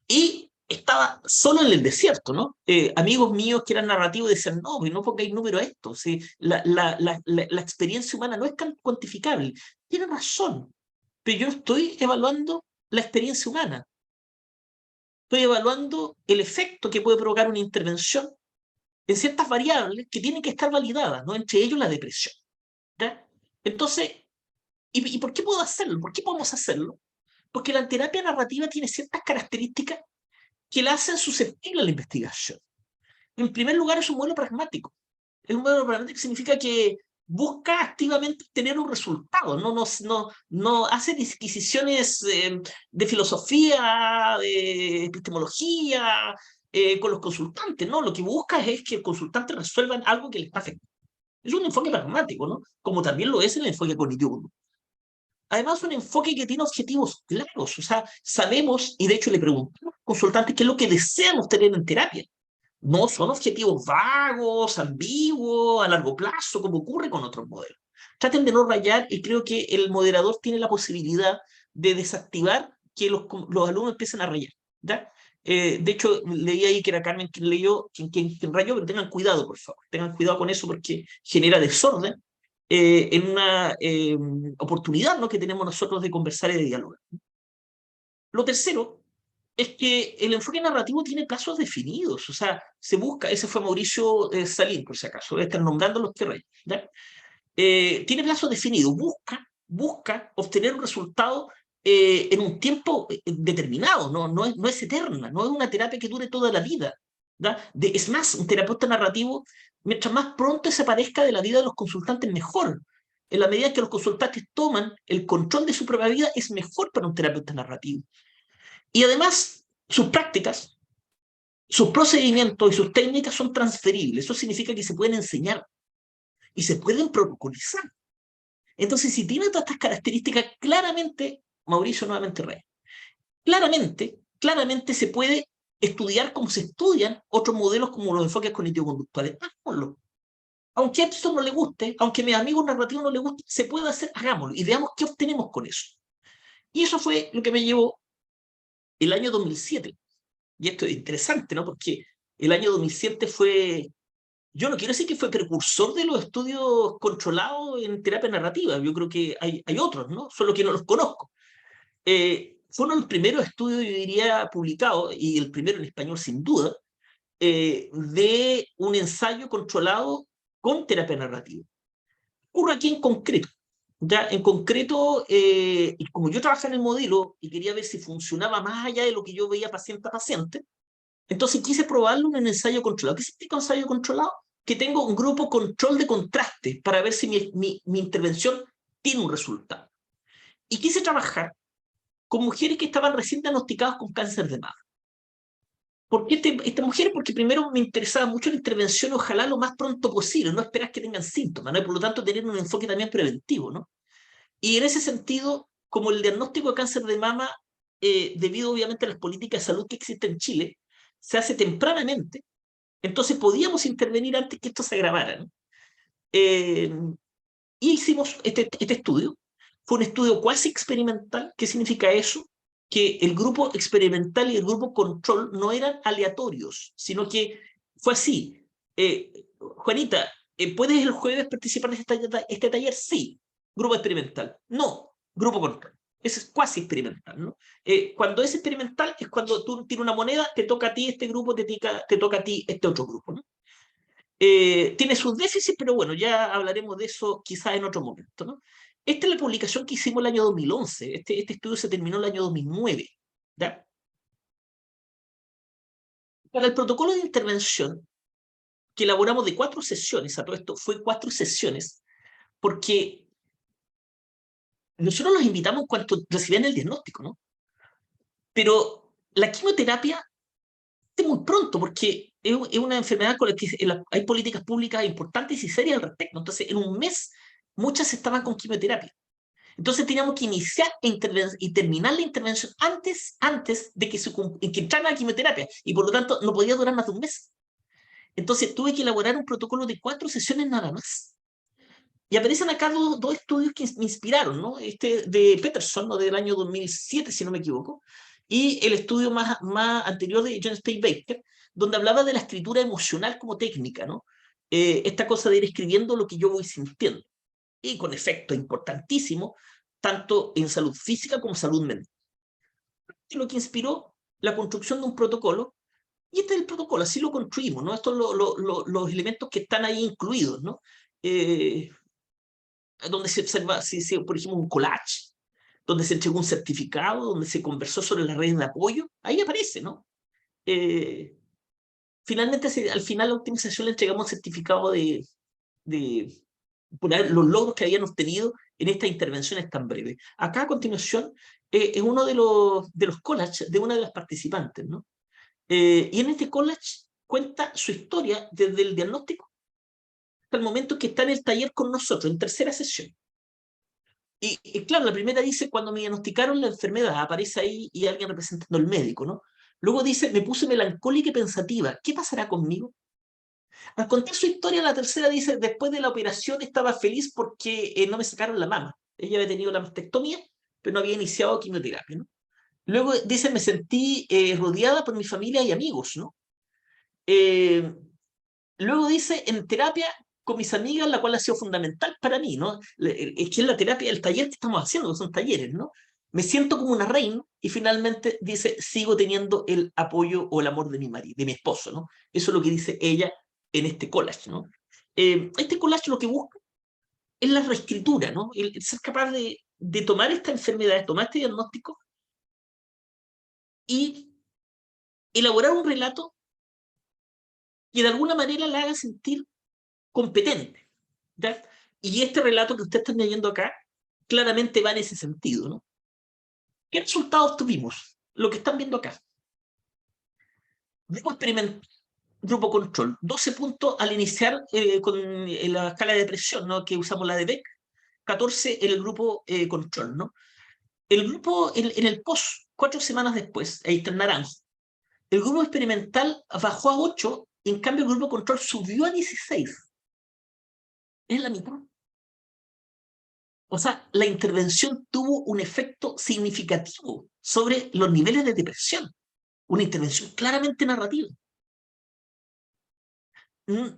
Y estaba solo en el desierto, ¿no? Amigos míos que eran narrativos decían, no, no pongáis número a esto, ¿sí? La experiencia humana no es tan cuantificable. Tienen razón, pero yo estoy evaluando la experiencia humana. Estoy evaluando el efecto que puede provocar una intervención en ciertas variables que tienen que estar validadas, ¿no? Entre ellos la depresión. ¿Ya? Entonces, ¿y por qué puedo hacerlo? ¿Por qué podemos hacerlo? Porque la terapia narrativa tiene ciertas características que la hacen susceptible a la investigación. En primer lugar, es un modelo pragmático. El modelo pragmático significa que busca activamente tener un resultado, no hace disquisiciones de filosofía, de epistemología con los consultantes, ¿no? Lo que busca es que el consultante resuelva algo que le está afectando. Es un enfoque pragmático, ¿no? Como también lo es el enfoque cognitivo. Además, un enfoque que tiene objetivos claros, o sea, sabemos, y de hecho le preguntamos a los consultantes qué es lo que desean obtener en terapia. No son objetivos vagos, ambiguos, a largo plazo, como ocurre con otros modelos. Traten de no rayar y creo que el moderador tiene la posibilidad de desactivar que los alumnos empiecen a rayar. ¿Ya? De hecho, leí ahí que era Carmen quien leyó, quien rayó, pero tengan cuidado, por favor. Tengan cuidado con eso porque genera desorden en una oportunidad, ¿no?, que tenemos nosotros de conversar y de dialogar. Lo tercero es que el enfoque narrativo tiene plazos definidos, o sea, se busca, ese fue Mauricio Salín, por si acaso, están nombrando los que rayan, ¿ya? Tiene plazos definidos, busca obtener un resultado en un tiempo determinado, no es eterna, no es una terapia que dure toda la vida. Es más, un terapeuta narrativo, mientras más pronto se aparezca de la vida de los consultantes, mejor. En la medida que los consultantes toman el control de su propia vida, es mejor para un terapeuta narrativo. Y además, sus prácticas, sus procedimientos y sus técnicas son transferibles. Eso significa que se pueden enseñar y se pueden protocolizar. Entonces, si tiene todas estas características, claramente, Mauricio nuevamente Rey, claramente se puede estudiar como se estudian otros modelos como los enfoques cognitivo-conductuales. Hagámoslo. Aunque a esto no le guste, aunque a mis amigos narrativos no les guste, se puede hacer, hagámoslo y veamos qué obtenemos con eso. Y eso fue lo que me llevó el año 2007. Y esto es interesante, ¿no? Porque el año 2007 fue, yo no quiero decir que fue precursor de los estudios controlados en terapia narrativa, yo creo que hay otros, ¿no? Solo que no los conozco. Fue uno de los primeros estudios, yo diría, publicados, y el primero en español sin duda, de un ensayo controlado con terapia narrativa. Ocurre aquí en concreto. Ya, en concreto, y como yo trabajaba en el modelo y quería ver si funcionaba más allá de lo que yo veía paciente a paciente, entonces quise probarlo en un ensayo controlado. ¿Qué significa un ensayo controlado? Que tengo un grupo control de contraste para ver si mi intervención tiene un resultado. Y quise trabajar con mujeres que estaban recién diagnosticadas con cáncer de mama. ¿Por qué esta mujer? Porque primero me interesaba mucho la intervención, ojalá lo más pronto posible, no esperar que tengan síntomas, ¿no? Y por lo tanto tener un enfoque también preventivo, ¿no? Y en ese sentido, como el diagnóstico de cáncer de mama, debido obviamente a las políticas de salud que existen en Chile, se hace tempranamente, entonces podíamos intervenir antes que esto se agravara, ¿no? Y hicimos este estudio. Fue un estudio cuasi experimental. ¿Qué significa eso? Que el grupo experimental y el grupo control no eran aleatorios, sino que fue así. Juanita, ¿puedes el jueves participar de este taller? Sí. Grupo experimental. No. Grupo control. Eso es cuasi experimental, ¿no? Cuando es experimental es cuando tú tienes una moneda, te toca a ti este grupo, te toca a ti este otro grupo, ¿no? Tiene sus déficits, pero bueno, ya hablaremos de eso quizás en otro momento, ¿no? Esta es la publicación que hicimos el año 2011. Este estudio se terminó el año 2009. ¿Ya? Para el protocolo de intervención, que elaboramos de 4 sesiones, a todo esto fue 4 sesiones, porque nosotros los invitamos en cuanto recibían el diagnóstico, ¿no? Pero la quimioterapia es muy pronto, porque es una enfermedad con la que hay políticas públicas importantes y serias al respecto. Entonces, en un mes, muchas estaban con quimioterapia. Entonces teníamos que iniciar y terminar la intervención antes de que entraran a la quimioterapia, y por lo tanto no podía durar más de un mes. Entonces tuve que elaborar un protocolo de 4 sesiones nada más. Y aparecen acá dos estudios que me inspiraron, ¿no? Este de Peterson, ¿no? Del año 2007, si no me equivoco, y el estudio más anterior de John Stay Baker, donde hablaba de la escritura emocional como técnica, ¿no? Esta cosa de ir escribiendo lo que yo voy sintiendo, y con efecto importantísimo, tanto en salud física como salud mental. Y lo que inspiró la construcción de un protocolo, y este es el protocolo, así lo construimos, ¿no? Estos son los elementos que están ahí incluidos, ¿no? Donde se observa, por ejemplo, un collage, donde se entregó un certificado, donde se conversó sobre las redes de apoyo, ahí aparece, ¿no? Finalmente, al final, la optimización le entregamos un certificado por los logros que habían obtenido en estas intervenciones tan breves. Acá, a continuación, es uno de los collages de una de las participantes, ¿no? Y en este collage cuenta su historia desde el diagnóstico hasta el momento que está en el taller con nosotros, en tercera sesión. Y claro, la primera dice, cuando me diagnosticaron la enfermedad, aparece ahí y alguien representando al médico, ¿no? Luego dice, me puse melancólica y pensativa, ¿qué pasará conmigo? Al contar su historia, la tercera dice, después de la operación estaba feliz porque no me sacaron la mama. Ella había tenido la mastectomía, pero no había iniciado quimioterapia, ¿no? Luego dice, me sentí rodeada por mi familia y amigos, ¿no? Luego dice, en terapia con mis amigas, la cual ha sido fundamental para mí, ¿no? Es que es la terapia, el taller que estamos haciendo, que son talleres, ¿no? Me siento como una reina, y finalmente dice, sigo teniendo el apoyo o el amor de mi marido, de mi esposo, ¿no? Eso es lo que dice ella en este collage, ¿no? Este collage lo que busca es la reescritura, ¿no? El ser capaz de tomar esta enfermedad, tomar este diagnóstico y elaborar un relato que de alguna manera la haga sentir competente, ¿ya? Y este relato que ustedes están leyendo acá claramente va en ese sentido, ¿no? ¿Qué resultados tuvimos? Lo que están viendo acá. Grupo experimental, grupo control. 12 puntos al iniciar con la escala de depresión, ¿no? Que usamos la de Beck. 14 en el grupo control, ¿no? El grupo en el post, 4 semanas después, ahí está en naranja. El grupo experimental bajó a 8, y en cambio el grupo control subió a 16. Es la mitad. O sea, la intervención tuvo un efecto significativo sobre los niveles de depresión. Una intervención claramente narrativa.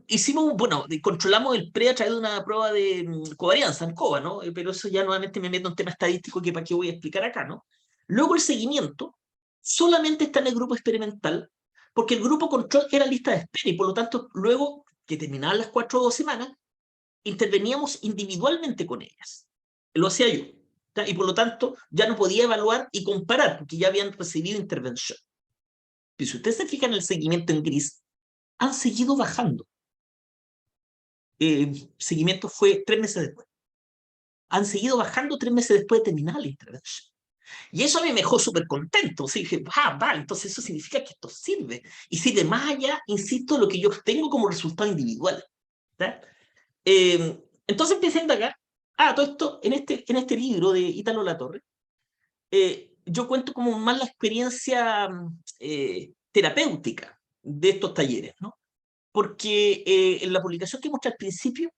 Hicimos, bueno, controlamos el pre a través de una prueba de covarianza, ANCOVA, ¿no? Pero eso ya nuevamente me meto en tema estadístico que para qué voy a explicar acá, ¿no? Luego el seguimiento solamente está en el grupo experimental, porque el grupo control era lista de espera, y por lo tanto, luego que terminaban las 4 semanas, interveníamos individualmente con ellas. Lo hacía yo. Y por lo tanto, ya no podía evaluar y comparar, porque ya habían recibido intervención. Y si ustedes se fijan en el seguimiento en gris, han seguido bajando. Seguimiento fue 3 meses después. Han seguido bajando 3 meses después de terminar la intervención. Y eso a mí me dejó súper contento. O sea, dije, vale, entonces eso significa que esto sirve. Y sirve más allá, insisto, lo que yo obtengo como resultado individual. Entonces empecé a indagar. Todo esto, en este libro de Ítalo Latorre, yo cuento como más la experiencia terapéutica de estos talleres, ¿no? Porque en la publicación que mostré al principio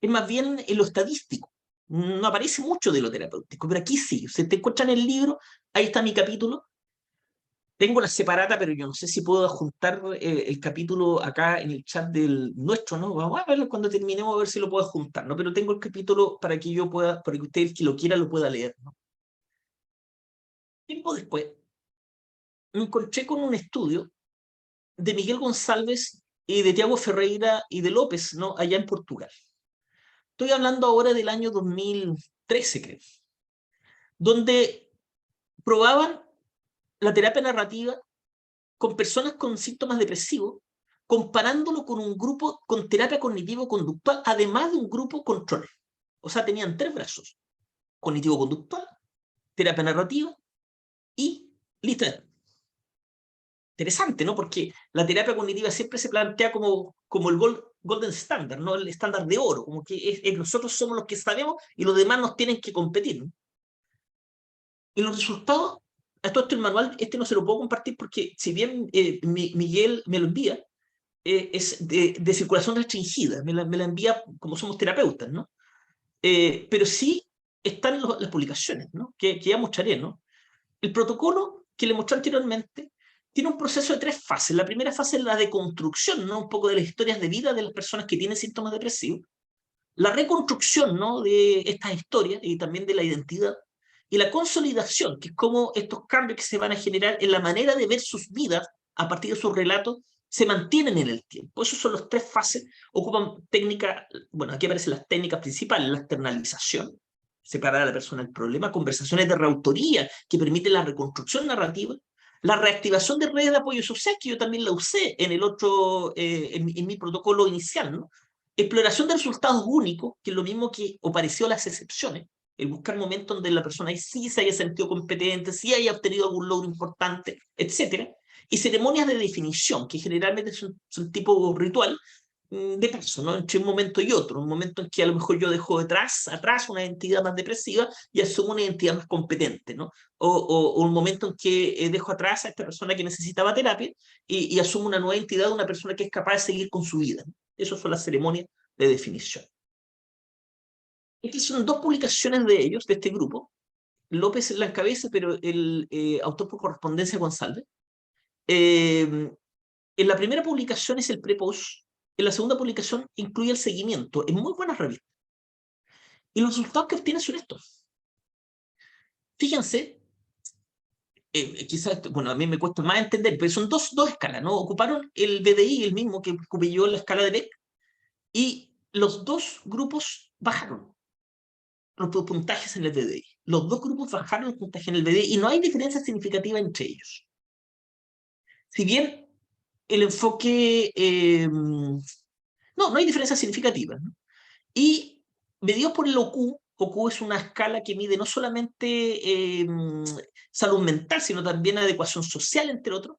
es más bien en lo estadístico. No aparece mucho de lo terapéutico, pero aquí sí. Si te encuentran el libro, ahí está mi capítulo. Tengo la separata, pero yo no sé si puedo juntar el capítulo acá en el chat del nuestro, ¿no? Vamos a verlo cuando terminemos, a ver si lo puedo juntar, ¿no? Pero tengo el capítulo para que yo pueda, para que usted, que lo quiera, lo pueda leer, ¿no? Tiempo después, me encontré con un estudio de Miguel González y de Tiago Ferreira y de López, ¿no? Allá en Portugal. Estoy hablando ahora del año 2013, creo, donde probaban la terapia narrativa con personas con síntomas depresivos, comparándolo con un grupo con terapia cognitivo-conductual, además de un grupo control. O sea, tenían 3 brazos: cognitivo-conductual, terapia narrativa y lista. Interesante, ¿no? Porque la terapia cognitiva siempre se plantea como el golden standard, ¿no? El estándar de oro, como que nosotros somos los que sabemos y los demás nos tienen que competir, ¿no? Y los resultados, esto el manual, no se lo puedo compartir porque si bien Miguel me lo envía, es de circulación restringida, me la envía como somos terapeutas, ¿no? Pero sí están las publicaciones, ¿no? Que ya mostraré, ¿no? El protocolo que le mostré anteriormente tiene un proceso de 3 fases. La primera fase es la de construcción, ¿no? Un poco de las historias de vida de las personas que tienen síntomas depresivos. La reconstrucción, ¿no? De estas historias y también de la identidad. Y la consolidación, que es como estos cambios que se van a generar en la manera de ver sus vidas a partir de sus relatos se mantienen en el tiempo. Esas son las 3 fases. Ocupan técnicas, bueno, aquí aparecen las técnicas principales, la externalización, separar a la persona del problema, conversaciones de reautoría que permiten la reconstrucción narrativa, la reactivación de redes de apoyo social, que yo también la usé en el otro, en mi protocolo inicial, ¿no? Exploración de resultados únicos, que es lo mismo que o pareció las excepciones, el buscar momentos donde la persona sí se haya sentido competente, sí haya obtenido algún logro importante, etc. Y ceremonias de definición, que generalmente son tipo ritual, de paso, ¿no? Entre un momento y otro, un momento en que a lo mejor yo dejo atrás una identidad más depresiva y asumo una identidad más competente, ¿no? O un momento en que dejo atrás a esta persona que necesitaba terapia y asumo una nueva identidad de una persona que es capaz de seguir con su vida, ¿no? Esas son las ceremonias de definición. Estas son 2 publicaciones de ellos, de este grupo. López la encabeza, pero el autor por correspondencia González. En la primera publicación es el pre-post, en la segunda publicación incluye el seguimiento, en muy buenas revistas. Y los resultados que obtienen son estos. Fíjense, quizás, bueno, a mí me cuesta más entender, pero son dos escalas, ¿no? Ocuparon el BDI, el mismo que ocupé yo en la escala de Beck, y los 2 grupos bajaron los puntajes en el BDI. Los 2 grupos bajaron los puntajes en el BDI y no hay diferencia significativa entre ellos. Si bien el enfoque... no hay diferencia significativa, ¿no? Y medidos por el OQ, OQ es una escala que mide no solamente salud mental, sino también adecuación social, entre otros.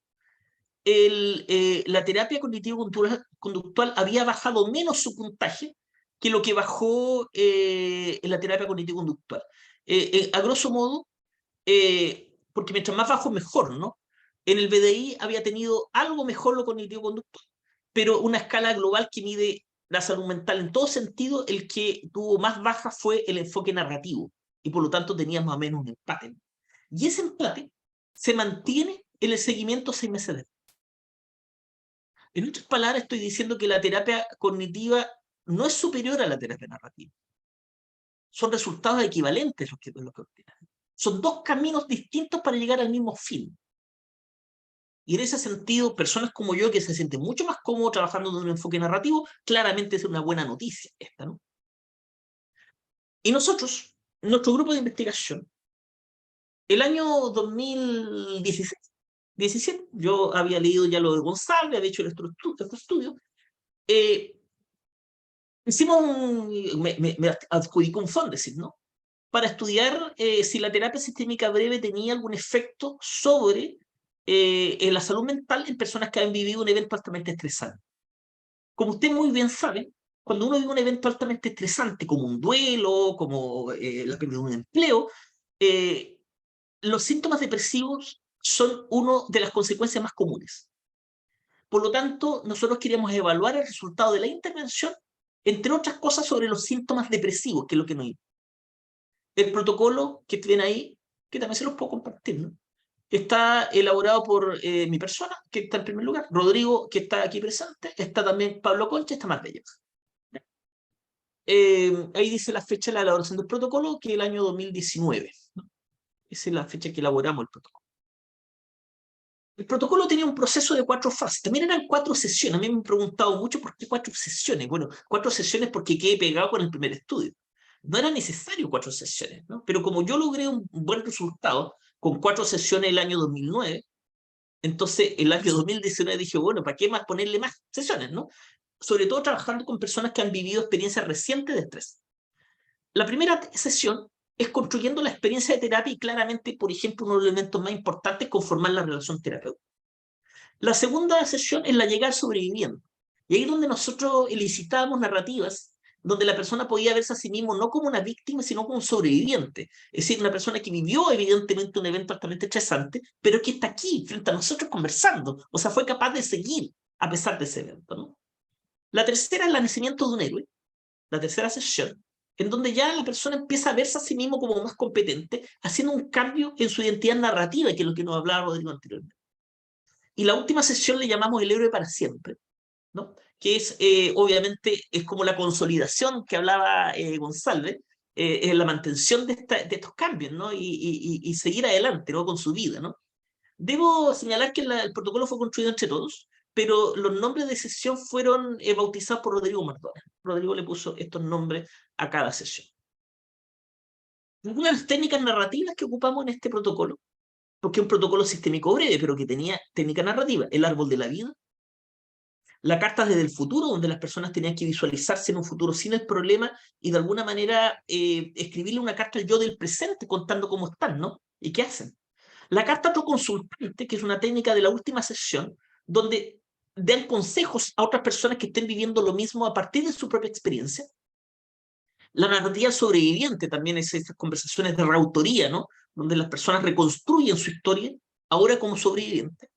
La terapia cognitivo-conductual había bajado menos su puntaje que lo que bajó en la terapia cognitivo-conductual. A grosso modo, porque mientras más bajo, mejor, ¿no? En el BDI había tenido algo mejor lo cognitivo-conductual, pero una escala global que mide la salud mental en todo sentido, el que tuvo más baja fue el enfoque narrativo, y por lo tanto tenía más o menos un empate. Y ese empate se mantiene en el seguimiento 6 meses después. En otras palabras, estoy diciendo que la terapia cognitiva no es superior a la terapia narrativa. Son resultados equivalentes los que obtienen. Son 2 caminos distintos para llegar al mismo fin. Y en ese sentido, personas como yo que se sienten mucho más cómodos trabajando en un enfoque narrativo, claramente es una buena noticia esta, ¿no? Y nosotros, nuestro grupo de investigación, el año 2016, 17, yo había leído ya lo de González, había hecho este estudio, me adjudicó un Fondesit, ¿no? Para estudiar si la terapia sistémica breve tenía algún efecto sobre la salud mental en personas que han vivido un evento altamente estresante. Como usted muy bien sabe, cuando uno vive un evento altamente estresante, como un duelo, como la pérdida de un empleo, los síntomas depresivos son una de las consecuencias más comunes. Por lo tanto, nosotros queríamos evaluar el resultado de la intervención, entre otras cosas, sobre los síntomas depresivos, que es lo que nos importa. El protocolo que tienen ahí, que también se los puedo compartir, ¿no? Está elaborado por mi persona, que está en primer lugar, Rodrigo, que está aquí presente, está también Pablo Concha, está Marbella. Ahí dice la fecha de la elaboración del protocolo, que es el año 2019, ¿no? Esa es la fecha que elaboramos el protocolo. El protocolo tenía un proceso de 4 fases, también eran 4 sesiones. A mí me han preguntado mucho por qué 4 sesiones. Bueno, 4 sesiones porque quedé pegado con el primer estudio. No era necesario 4 sesiones, ¿no? Pero como yo logré un buen resultado con 4 sesiones el año 2009, entonces el año 2019 dije, bueno, ¿para qué más ponerle más sesiones, no? Sobre todo trabajando con personas que han vivido experiencias recientes de estrés. La primera sesión es construyendo la experiencia de terapia y claramente, por ejemplo, uno de los elementos más importantes es conformar la relación terapéutica. La segunda sesión es la llegada sobreviviendo. Y ahí es donde nosotros elicitábamos narrativas donde la persona podía verse a sí mismo no como una víctima, sino como un sobreviviente. Es decir, una persona que vivió evidentemente un evento altamente estresante, pero que está aquí, frente a nosotros, conversando. O sea, fue capaz de seguir a pesar de ese evento, ¿no? La tercera es el nacimiento de un héroe, la tercera sesión, en donde ya la persona empieza a verse a sí mismo como más competente, haciendo un cambio en su identidad narrativa, que es lo que nos hablaba Rodrigo anteriormente. Y la última sesión le llamamos el héroe para siempre, ¿no? Que es, obviamente, es como la consolidación que hablaba González, es la mantención de estos cambios, ¿no? Y seguir adelante, ¿no? Con su vida, ¿no? Debo señalar que el protocolo fue construido entre todos, pero los nombres de sesión fueron bautizados por Rodrigo Mardona. Rodrigo le puso estos nombres a cada sesión. Algunas de las técnicas narrativas que ocupamos en este protocolo, porque es un protocolo sistémico breve, pero que tenía técnica narrativa, el árbol de la vida, la carta desde el futuro, donde las personas tenían que visualizarse en un futuro sin el problema y de alguna manera escribirle una carta al yo del presente contando cómo están, ¿no? Y qué hacen. La carta autoconsultante, que es una técnica de la última sesión, donde dan consejos a otras personas que estén viviendo lo mismo a partir de su propia experiencia. La narrativa sobreviviente también es estas conversaciones de reautoría, ¿no? Donde las personas reconstruyen su historia ahora como sobreviviente.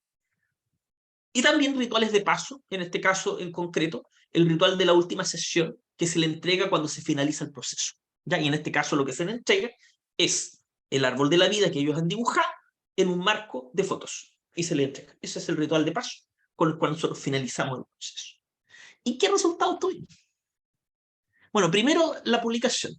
Y también rituales de paso, en este caso en concreto, el ritual de la última sesión, que se le entrega cuando se finaliza el proceso. ¿Ya? Y en este caso lo que se le entrega es el árbol de la vida que ellos han dibujado en un marco de fotos. Y se le entrega. Ese es el ritual de paso con el cual nosotros finalizamos el proceso. ¿Y qué resultados tuvimos? Bueno, primero la publicación.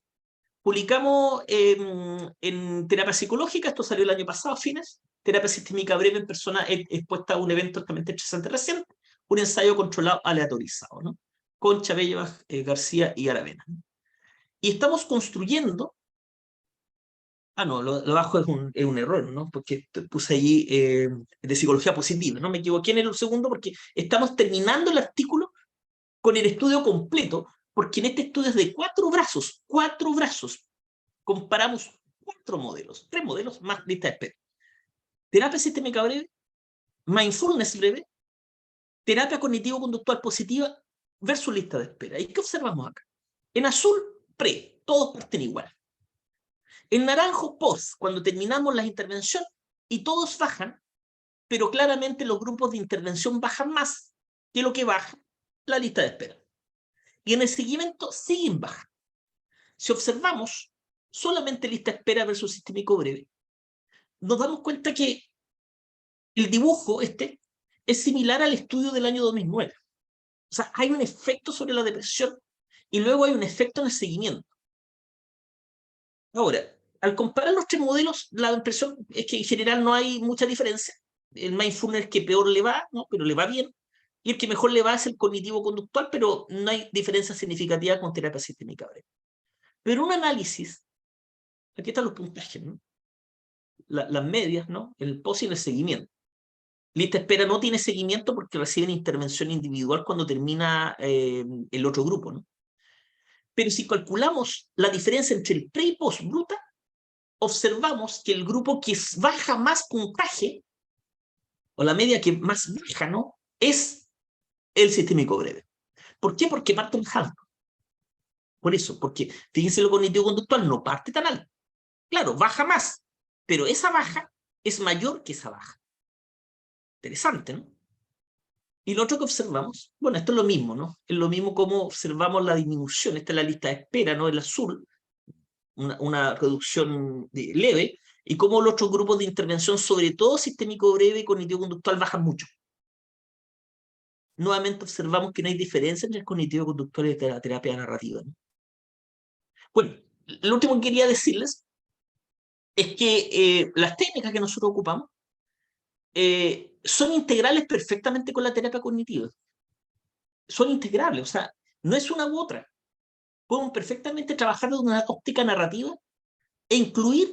Publicamos en terapia psicológica, esto salió el año pasado, a fines, terapia sistémica breve en persona expuesta a un evento altamente estresante reciente, un ensayo controlado aleatorizado, ¿no? Con Chabello, García y Aravena. Y estamos construyendo, lo de abajo es un error, ¿no? Porque puse allí de psicología positiva, ¿no? Me equivoqué en el segundo porque estamos terminando el artículo con el estudio completo, porque en este estudio es de 4 brazos, comparamos 4 modelos, 3 modelos más lista de espera. Terapia sistémica breve, mindfulness breve, terapia cognitivo-conductual positiva versus lista de espera. ¿Y qué observamos acá? En azul, pre, todos parten igual. En naranjo, post, cuando terminamos la intervención y todos bajan, pero claramente los grupos de intervención bajan más que lo que baja la lista de espera. Y en el seguimiento siguen bajando. Si observamos solamente lista de espera versus sistémico breve, nos damos cuenta que el dibujo es similar al estudio del año 2009. O sea, hay un efecto sobre la depresión y luego hay un efecto en el seguimiento. Ahora, al comparar los 3 modelos, la impresión es que en general no hay mucha diferencia. El mindfulness que peor le va, ¿no? Pero le va bien. Y el que mejor le va es el cognitivo-conductual, pero no hay diferencia significativa con terapia sistémica breve. Pero un análisis, aquí están los puntajes, ¿no? Las medias, ¿no? El post y el seguimiento. Lista espera no tiene seguimiento porque reciben intervención individual cuando termina el otro grupo, ¿no? Pero si calculamos la diferencia entre el pre y post bruta, observamos que el grupo que baja más puntaje, o la media que más baja, ¿no? Es el sistémico breve. ¿Por qué? Porque parte más alto. Por eso, porque fíjense, lo cognitivo-conductual no parte tan alto. Claro, baja más, pero esa baja es mayor que esa baja. Interesante, ¿no? Y lo otro que observamos, bueno, esto es lo mismo, ¿no? Es lo mismo como observamos la disminución. Esta es la lista de espera, ¿no? El azul, una reducción leve, y cómo los otros grupos de intervención, sobre todo sistémico breve y cognitivo-conductual, bajan mucho. Nuevamente observamos que no hay diferencia entre el cognitivo-conductual y la terapia narrativa, ¿no? Bueno, lo último que quería decirles es que las técnicas que nosotros ocupamos son integrales perfectamente con la terapia cognitiva. Son integrables, o sea, no es una u otra. Podemos perfectamente trabajar desde una óptica narrativa e incluir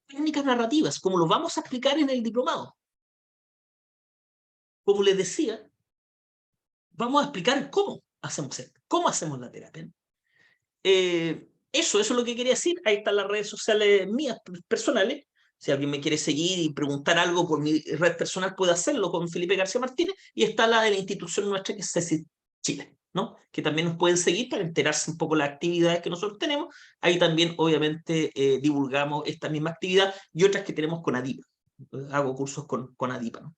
técnicas narrativas, como lo vamos a explicar en el diplomado. Como les decía, vamos a explicar cómo hacemos esto, cómo hacemos la terapia. Eso es lo que quería decir. Ahí están las redes sociales mías personales. Si alguien me quiere seguir y preguntar algo por mi red personal, puede hacerlo con Felipe García Martínez. Y está la de la institución nuestra, que es CECID Chile, ¿no? Que también nos pueden seguir para enterarse un poco de las actividades que nosotros tenemos. Ahí también, obviamente, divulgamos esta misma actividad y otras que tenemos con ADIPA. Hago cursos con ADIPA, ¿no?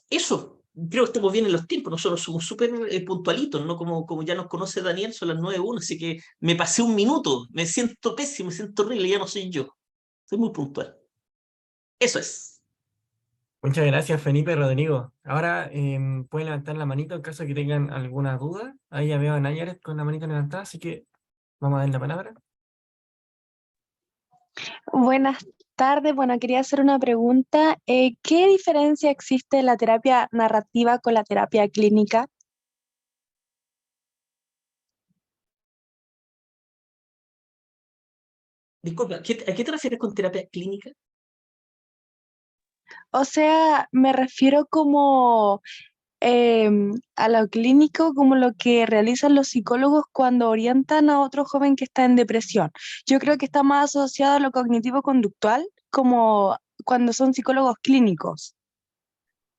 Eso. creo que estamos bien en los tiempos, nosotros somos súper puntualitos, ¿no? Como ya nos conoce Daniel, son las 9:01, así que me pasé un minuto, me siento pésimo, me siento horrible, ya no soy yo. Soy muy puntual. Eso es.
Muchas gracias, Felipe Rodrigo. Ahora pueden levantar la manito en caso de que tengan alguna duda. Ahí ya veo a Nayaret con la manita levantada, así que vamos a dar la palabra.
Buenas tardes. Bueno, quería hacer una pregunta. ¿Qué diferencia existe en la terapia narrativa con la terapia clínica?
Disculpa, ¿a qué te refieres con terapia clínica?
O sea, me refiero como a lo clínico, como lo que realizan los psicólogos cuando orientan a otro joven que está en depresión. Yo creo que está más asociado a lo cognitivo-conductual, como cuando son psicólogos clínicos.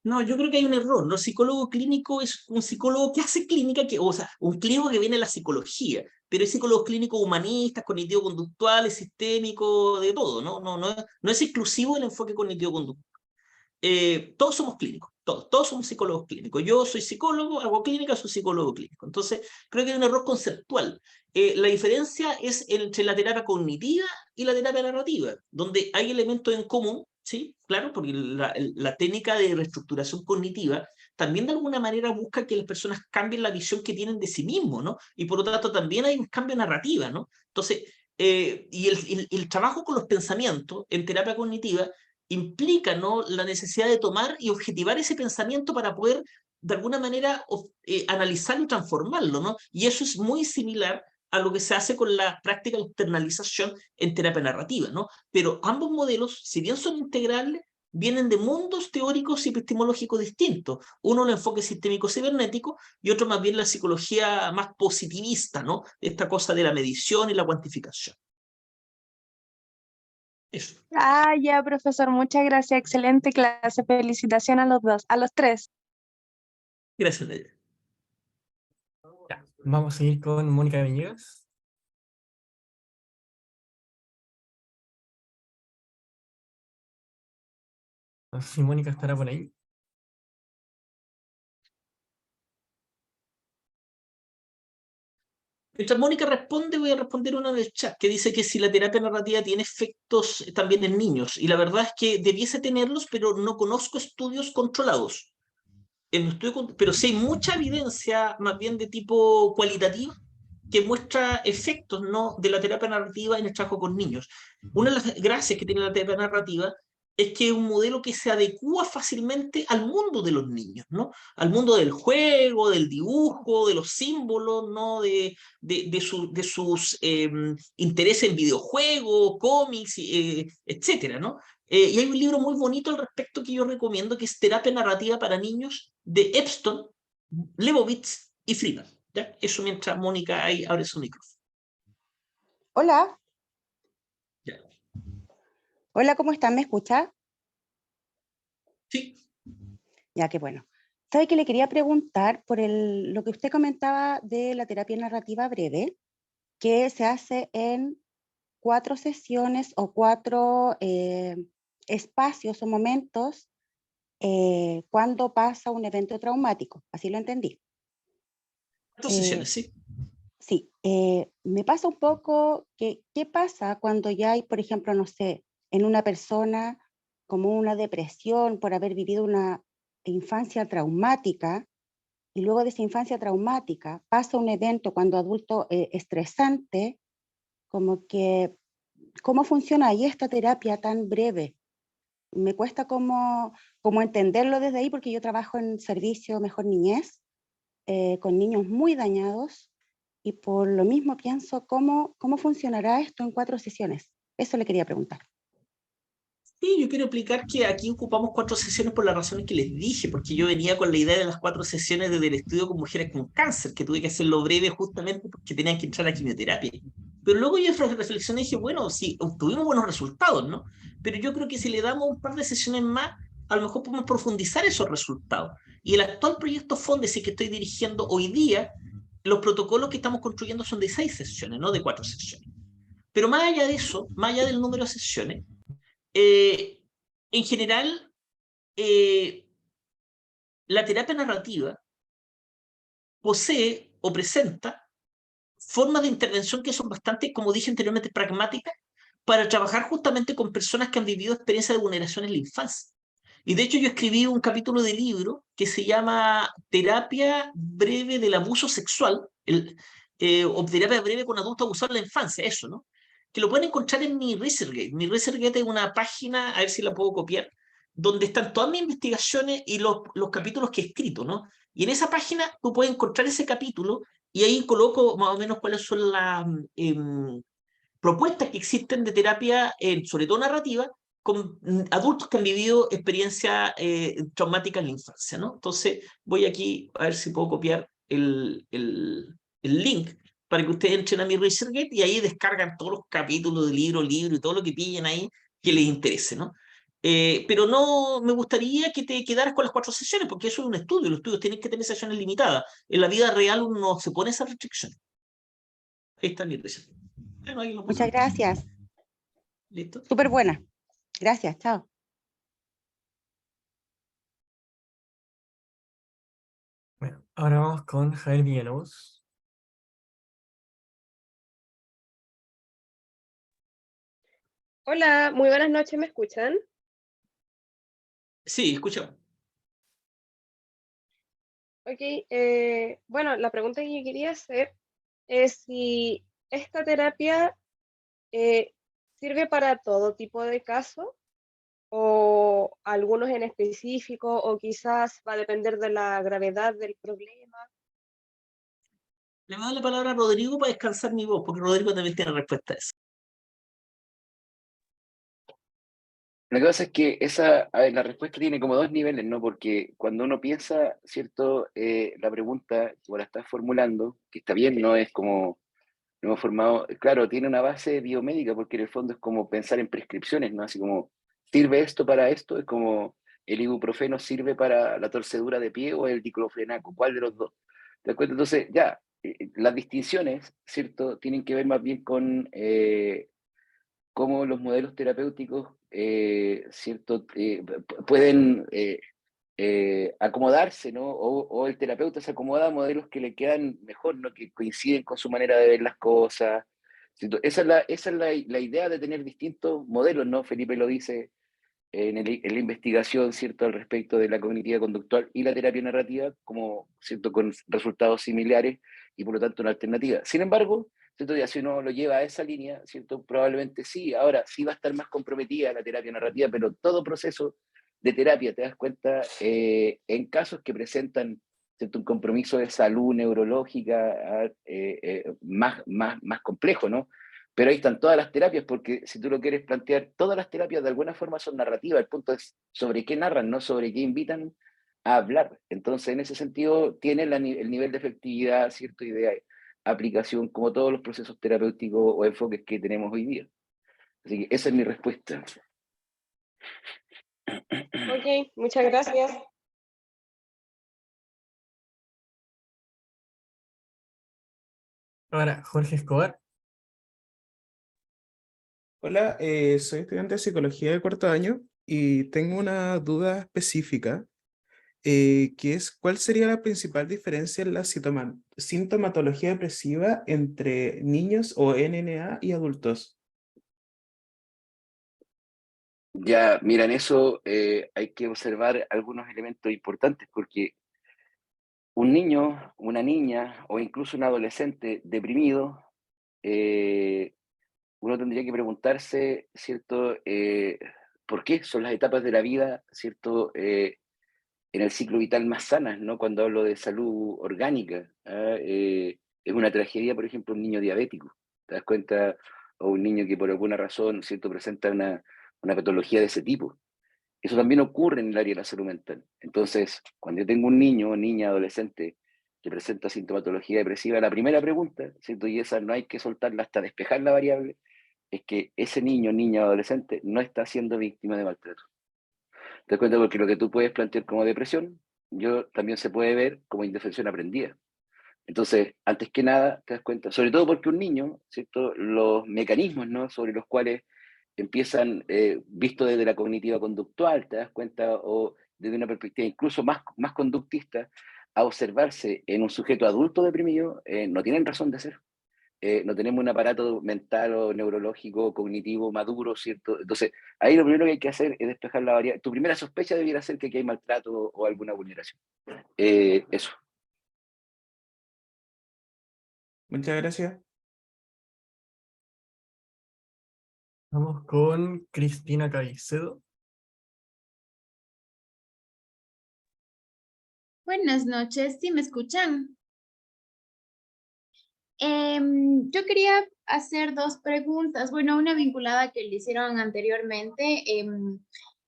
No, yo creo que hay un error. ¿No? El psicólogo clínico es un psicólogo que hace clínica, o sea, un clínico que viene de la psicología, pero hay psicólogos clínicos humanistas, cognitivo-conductuales, sistémicos, de todo, ¿no? No es exclusivo el enfoque cognitivo-conductual. Todos somos clínicos, todos somos psicólogos clínicos. Yo soy psicólogo, hago clínica, soy psicólogo clínico. Entonces, creo que hay un error conceptual. La diferencia es entre la terapia cognitiva y la terapia narrativa, donde hay elementos en común, ¿sí? Claro, porque la técnica de reestructuración cognitiva también de alguna manera busca que las personas cambien la visión que tienen de sí mismos, ¿no? Y por lo tanto también hay un cambio narrativa, ¿no? Entonces, y el trabajo con los pensamientos en terapia cognitiva implica, ¿no?, la necesidad de tomar y objetivar ese pensamiento para poder, de alguna manera, analizarlo y transformarlo, ¿no? Y eso es muy similar a lo que se hace con la práctica de externalización en terapia narrativa, ¿no? Pero ambos modelos, si bien son integrales, vienen de mundos teóricos y epistemológicos distintos. Uno el enfoque sistémico cibernético y otro más bien la psicología más positivista, ¿no? Esta cosa de la medición y la cuantificación. Eso.
Ah, ya, profesor, muchas gracias. Excelente clase. Felicitaciones a los dos, a los tres.
Gracias, Nadia.
Ya, vamos a seguir con Mónica Villegas. No sé si Mónica estará por ahí.
Mientras Mónica responde, voy a responder una del chat que dice que si la terapia narrativa tiene efectos también en niños. Y la verdad es que debiese tenerlos, pero no conozco estudios controlados. Pero sí hay mucha evidencia más bien de tipo cualitativo que muestra efectos, ¿no?, de la terapia narrativa en el trabajo con niños. Una de las gracias que tiene la terapia narrativa es que es un modelo que se adecua fácilmente al mundo de los niños, ¿no? Al mundo del juego, del dibujo, de los símbolos, ¿no? De sus intereses en videojuegos, cómics, etcétera, ¿no? Y hay un libro muy bonito al respecto que yo recomiendo, que es Terapia Narrativa para Niños, de Epstein, Lebowitz y Freeman. ¿Ya? Eso mientras Mónica ahí abre su micrófono.
Hola.
Ya.
Hola, ¿cómo están? ¿Me escucha?
Sí.
Ya, qué bueno. ¿Sabe que le quería preguntar por lo que usted comentaba de la terapia narrativa breve, que se hace en 4 sesiones o 4 espacios o momentos cuando pasa un evento traumático? Así lo entendí.
4 sesiones, sí.
Sí, me pasa un poco que, ¿qué pasa cuando ya hay, por ejemplo, no sé, en una persona como una depresión por haber vivido una infancia traumática y luego de esa infancia traumática pasa un evento cuando adulto estresante, como que, ¿cómo funciona ahí esta terapia tan breve? Me cuesta como entenderlo desde ahí porque yo trabajo en servicio Mejor Niñez con niños muy dañados. Y por lo mismo pienso, ¿cómo funcionará esto en 4 sesiones? Eso le quería preguntar.
Sí, yo quiero explicar que aquí ocupamos 4 sesiones por las razones que les dije, porque yo venía con la idea de las 4 sesiones del estudio con mujeres con cáncer, que tuve que hacerlo breve justamente porque tenían que entrar a quimioterapia. Pero luego yo reflexioné y dije, bueno, sí, obtuvimos buenos resultados, ¿no? Pero yo creo que si le damos un par de sesiones más, a lo mejor podemos profundizar esos resultados. Y el actual proyecto Fóndese que estoy dirigiendo hoy día, los protocolos que estamos construyendo son de 6 sesiones, no de 4 sesiones. Pero más allá de eso, más allá del número de sesiones, en general, la terapia narrativa posee o presenta formas de intervención que son bastante, como dije anteriormente, pragmáticas para trabajar justamente con personas que han vivido experiencias de vulneración en la infancia. Y de hecho yo escribí un capítulo de libro que se llama Terapia breve del abuso sexual, o terapia breve con adulto abusado en la infancia, eso, ¿no? Que lo pueden encontrar en mi ResearchGate. Mi ResearchGate es una página, a ver si la puedo copiar, donde están todas mis investigaciones y los capítulos que he escrito, ¿no? Y en esa página tú puedes encontrar ese capítulo y ahí coloco más o menos cuáles son las propuestas que existen de terapia, sobre todo narrativa, con adultos que han vivido experiencias traumáticas en la infancia, ¿no? Entonces voy aquí a ver si puedo copiar el link para que ustedes entren a mi ResearchGate y ahí descargan todos los capítulos de libro y todo lo que pillen ahí que les interese, ¿no? Pero no me gustaría que te quedaras con las 4 sesiones, porque eso es un estudio, los estudios tienen que tener sesiones limitadas. En la vida real uno no se pone esa restricción. Ahí está mi ResearchGate. Bueno, ahí lo puse.
Muchas gracias.
¿Listo?
Súper buena. Gracias, chao.
Bueno, ahora vamos con Javier Villalobos.
Hola, muy buenas noches, ¿me escuchan?
Sí, escucha.
Ok, bueno, la pregunta que yo quería hacer es si esta terapia eh, sirve para todo tipo de caso o algunos en específico o quizás va a depender de la gravedad del problema.
Le voy a dar la palabra a Rodrigo para descansar mi voz, porque Rodrigo también tiene respuesta a eso.
Lo que pasa es que a ver, la respuesta tiene como 2 niveles, ¿no? Porque cuando uno piensa, ¿cierto? La pregunta, como la estás formulando, que está bien, no es como, no hemos formado, claro, tiene una base biomédica, porque en el fondo es como pensar en prescripciones, ¿no? Así como, ¿sirve esto para esto? Es como, ¿el ibuprofeno sirve para la torcedura de pie o el diclofenaco? ¿Cuál de los dos? ¿Te das cuenta? Entonces, ya, las distinciones, ¿cierto? Tienen que ver más bien con cómo los modelos terapéuticos, ¿cierto? Pueden acomodarse, ¿no? O el terapeuta se acomoda a modelos que le quedan mejor, ¿no? Que coinciden con su manera de ver las cosas. ¿Cierto? Esa es la idea de tener distintos modelos, ¿no? Felipe lo dice en la investigación, ¿cierto? Al respecto de la cognitiva conductual y la terapia narrativa, como, ¿cierto? Con resultados similares y por lo tanto una alternativa. Sin embargo, ¿cierto? Ya si uno lo lleva a esa línea, ¿cierto? Probablemente sí. Ahora sí va a estar más comprometida la terapia narrativa, pero todo proceso de terapia, te das cuenta, en casos que presentan, ¿cierto? Un compromiso de salud neurológica más complejo, ¿no? Pero ahí están todas las terapias, porque si tú lo quieres plantear, todas las terapias de alguna forma son narrativas. El punto es sobre qué narran, no sobre qué invitan a hablar. Entonces, en ese sentido, tiene el nivel de efectividad, ¿cierto? Y de aplicación, como todos los procesos terapéuticos o enfoques que tenemos hoy día. Así que esa es mi respuesta.
Ok, muchas gracias.
Ahora, Jorge Escobar.
Hola, soy estudiante de psicología de 4º año y tengo una duda específica, que es ¿cuál sería la principal diferencia en la sintomatología depresiva entre niños o NNA y adultos?
Ya, mira, en eso hay que observar algunos elementos importantes, porque un niño, una niña o incluso un adolescente deprimido, uno tendría que preguntarse, ¿cierto? ¿Por qué son las etapas de la vida, ¿cierto? En el ciclo vital más sanas, ¿no? Cuando hablo de salud orgánica. Es una tragedia, por ejemplo, un niño diabético, ¿te das cuenta? O un niño que por alguna razón, ¿cierto? Presenta una patología de ese tipo. Eso también ocurre en el área de la salud mental. Entonces, cuando yo tengo un niño, niña, adolescente que presenta sintomatología depresiva, la primera pregunta, ¿cierto? Y esa no hay que soltarla hasta despejar la variable, es que ese niño, niña o adolescente no está siendo víctima de maltrato. ¿Te das cuenta? Porque lo que tú puedes plantear como depresión, también se puede ver como indefensión aprendida. Entonces, antes que nada, te das cuenta, sobre todo porque un niño, ¿cierto? Los mecanismos, ¿no? Sobre los cuales empiezan, visto desde la cognitiva conductual, te das cuenta, o desde una perspectiva incluso más conductista, a observarse en un sujeto adulto deprimido, no tienen razón de ser. No tenemos un aparato mental o neurológico, cognitivo, maduro, ¿cierto? Entonces, ahí lo primero que hay que hacer es despejar la variable. Tu primera sospecha debiera ser que aquí hay maltrato o alguna vulneración. Eso.
Muchas gracias.
Vamos con Cristina Caicedo.
Buenas noches, ¿sí me escuchan? Yo quería hacer dos preguntas. Bueno, una vinculada que le hicieron anteriormente,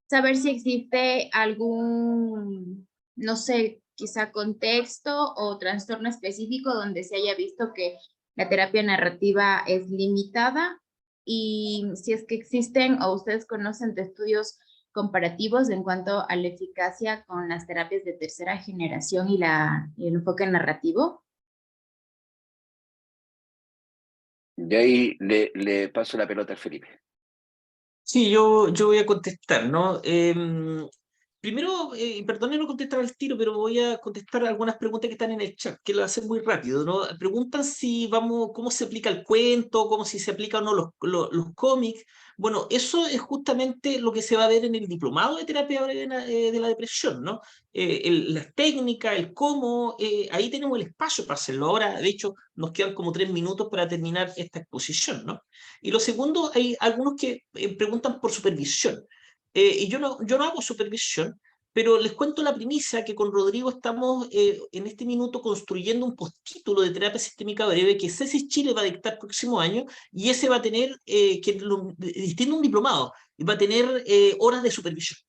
saber si existe algún, no sé, quizá contexto o trastorno específico donde se haya visto que la terapia narrativa es limitada y si es que existen o ustedes conocen de estudios comparativos en cuanto a la eficacia con las terapias de tercera generación y el enfoque narrativo.
Y ahí le paso la pelota al Felipe.
Sí, yo voy a contestar, ¿no? Primero, perdone no contestar al tiro, pero voy a contestar algunas preguntas que están en el chat, que lo hacen muy rápido, ¿no? Preguntan si cómo se aplica el cuento, cómo si se aplica o no los cómics. Bueno, eso es justamente lo que se va a ver en el diplomado de terapia breve de la depresión, ¿no? Las técnicas, el cómo, ahí tenemos el espacio para hacerlo. Ahora, de hecho, nos quedan como 3 minutos para terminar esta exposición, ¿no? Y lo segundo, hay algunos que preguntan por supervisión. Y yo no hago supervisión, pero les cuento la primicia que con Rodrigo estamos en este minuto construyendo un postítulo de terapia sistémica breve que CESIS Chile va a dictar el próximo año, y ese va a tener, distinto un diplomado, y va a tener horas de supervisión,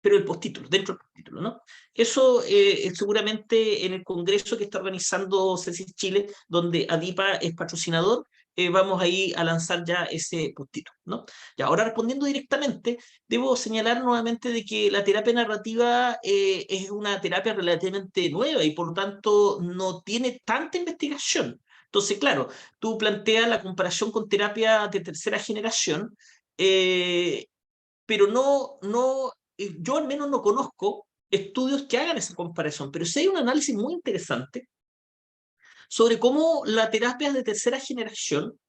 pero el postítulo, dentro del postítulo, ¿no? Eso seguramente en el congreso que está organizando CESIS Chile, donde ADIPA es patrocinador, vamos ahí a lanzar ya ese postítulo, ¿no? Y ahora respondiendo directamente, debo señalar nuevamente de que la terapia narrativa es una terapia relativamente nueva y por lo tanto no tiene tanta investigación. Entonces, claro, tú planteas la comparación con terapia de tercera generación, pero yo al menos no conozco estudios que hagan esa comparación, pero sí hay un análisis muy interesante sobre cómo las terapias de tercera generación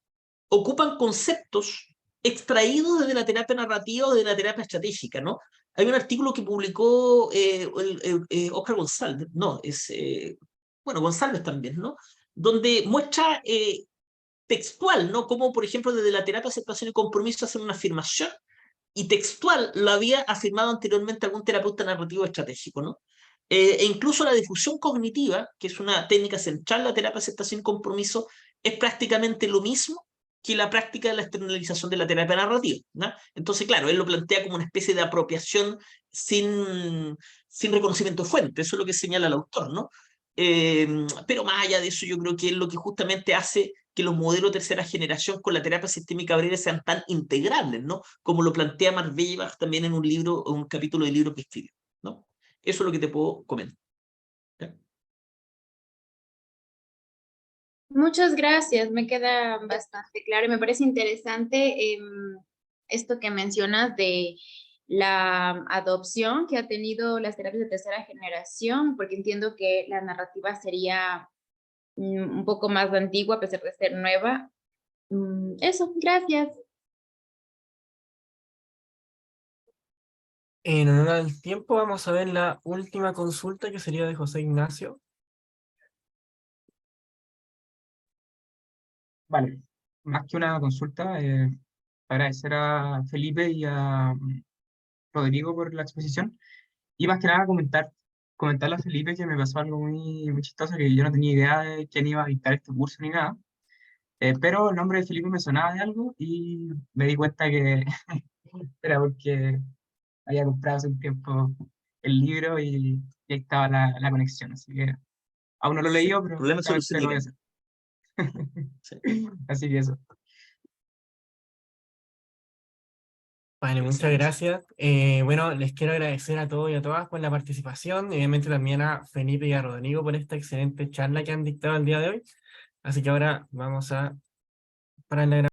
ocupan conceptos extraídos desde la terapia narrativa o de la terapia estratégica, ¿no? Hay un artículo que publicó Oscar González, bueno, González también, ¿no? Donde muestra textual, ¿no? Como, por ejemplo, desde la terapia aceptación y compromiso hacen una afirmación, y textual lo había afirmado anteriormente algún terapeuta narrativo estratégico, ¿no? E incluso la difusión cognitiva, que es una técnica central de la terapia aceptación y compromiso, es prácticamente lo mismo que la práctica de la externalización de la terapia narrativa, ¿no? Entonces, claro, él lo plantea como una especie de apropiación sin reconocimiento de fuente, eso es lo que señala el autor, ¿no? Pero más allá de eso, yo creo que es lo que justamente hace que los modelos de tercera generación con la terapia sistémica breve sean tan integrables, ¿no? Como lo plantea Mark Bellbach también en un libro, un capítulo del libro que escribió, ¿no? Eso es lo que te puedo comentar. ¿Ya?
Muchas gracias, me queda bastante claro y me parece interesante esto que mencionas de la adopción que ha tenido las terapias de tercera generación, porque entiendo que la narrativa sería un poco más antigua a pesar de ser nueva. Eso, gracias.
En honor al tiempo, vamos a ver la última consulta, que sería de José Ignacio.
Vale, más que una consulta, agradecer a Felipe y a Rodrigo por la exposición y más que nada comentarle a Felipe que me pasó algo muy chistoso, que yo no tenía idea de quién iba a dictar este curso ni nada, pero el nombre de Felipe me sonaba de algo y me di cuenta que era porque había comprado hace un tiempo el libro y ahí estaba la conexión, así que aún no lo he
Sí,
leído, pero
problema de
justamente lo voy a
solución.
hacer.
Sí.
Así que eso.
Vale, muchas gracias. Bueno, les quiero agradecer a todos y a todas por la participación, y obviamente también a Felipe y a Rodrigo por esta excelente charla que han dictado el día de hoy. Así que ahora vamos a parar la grabación.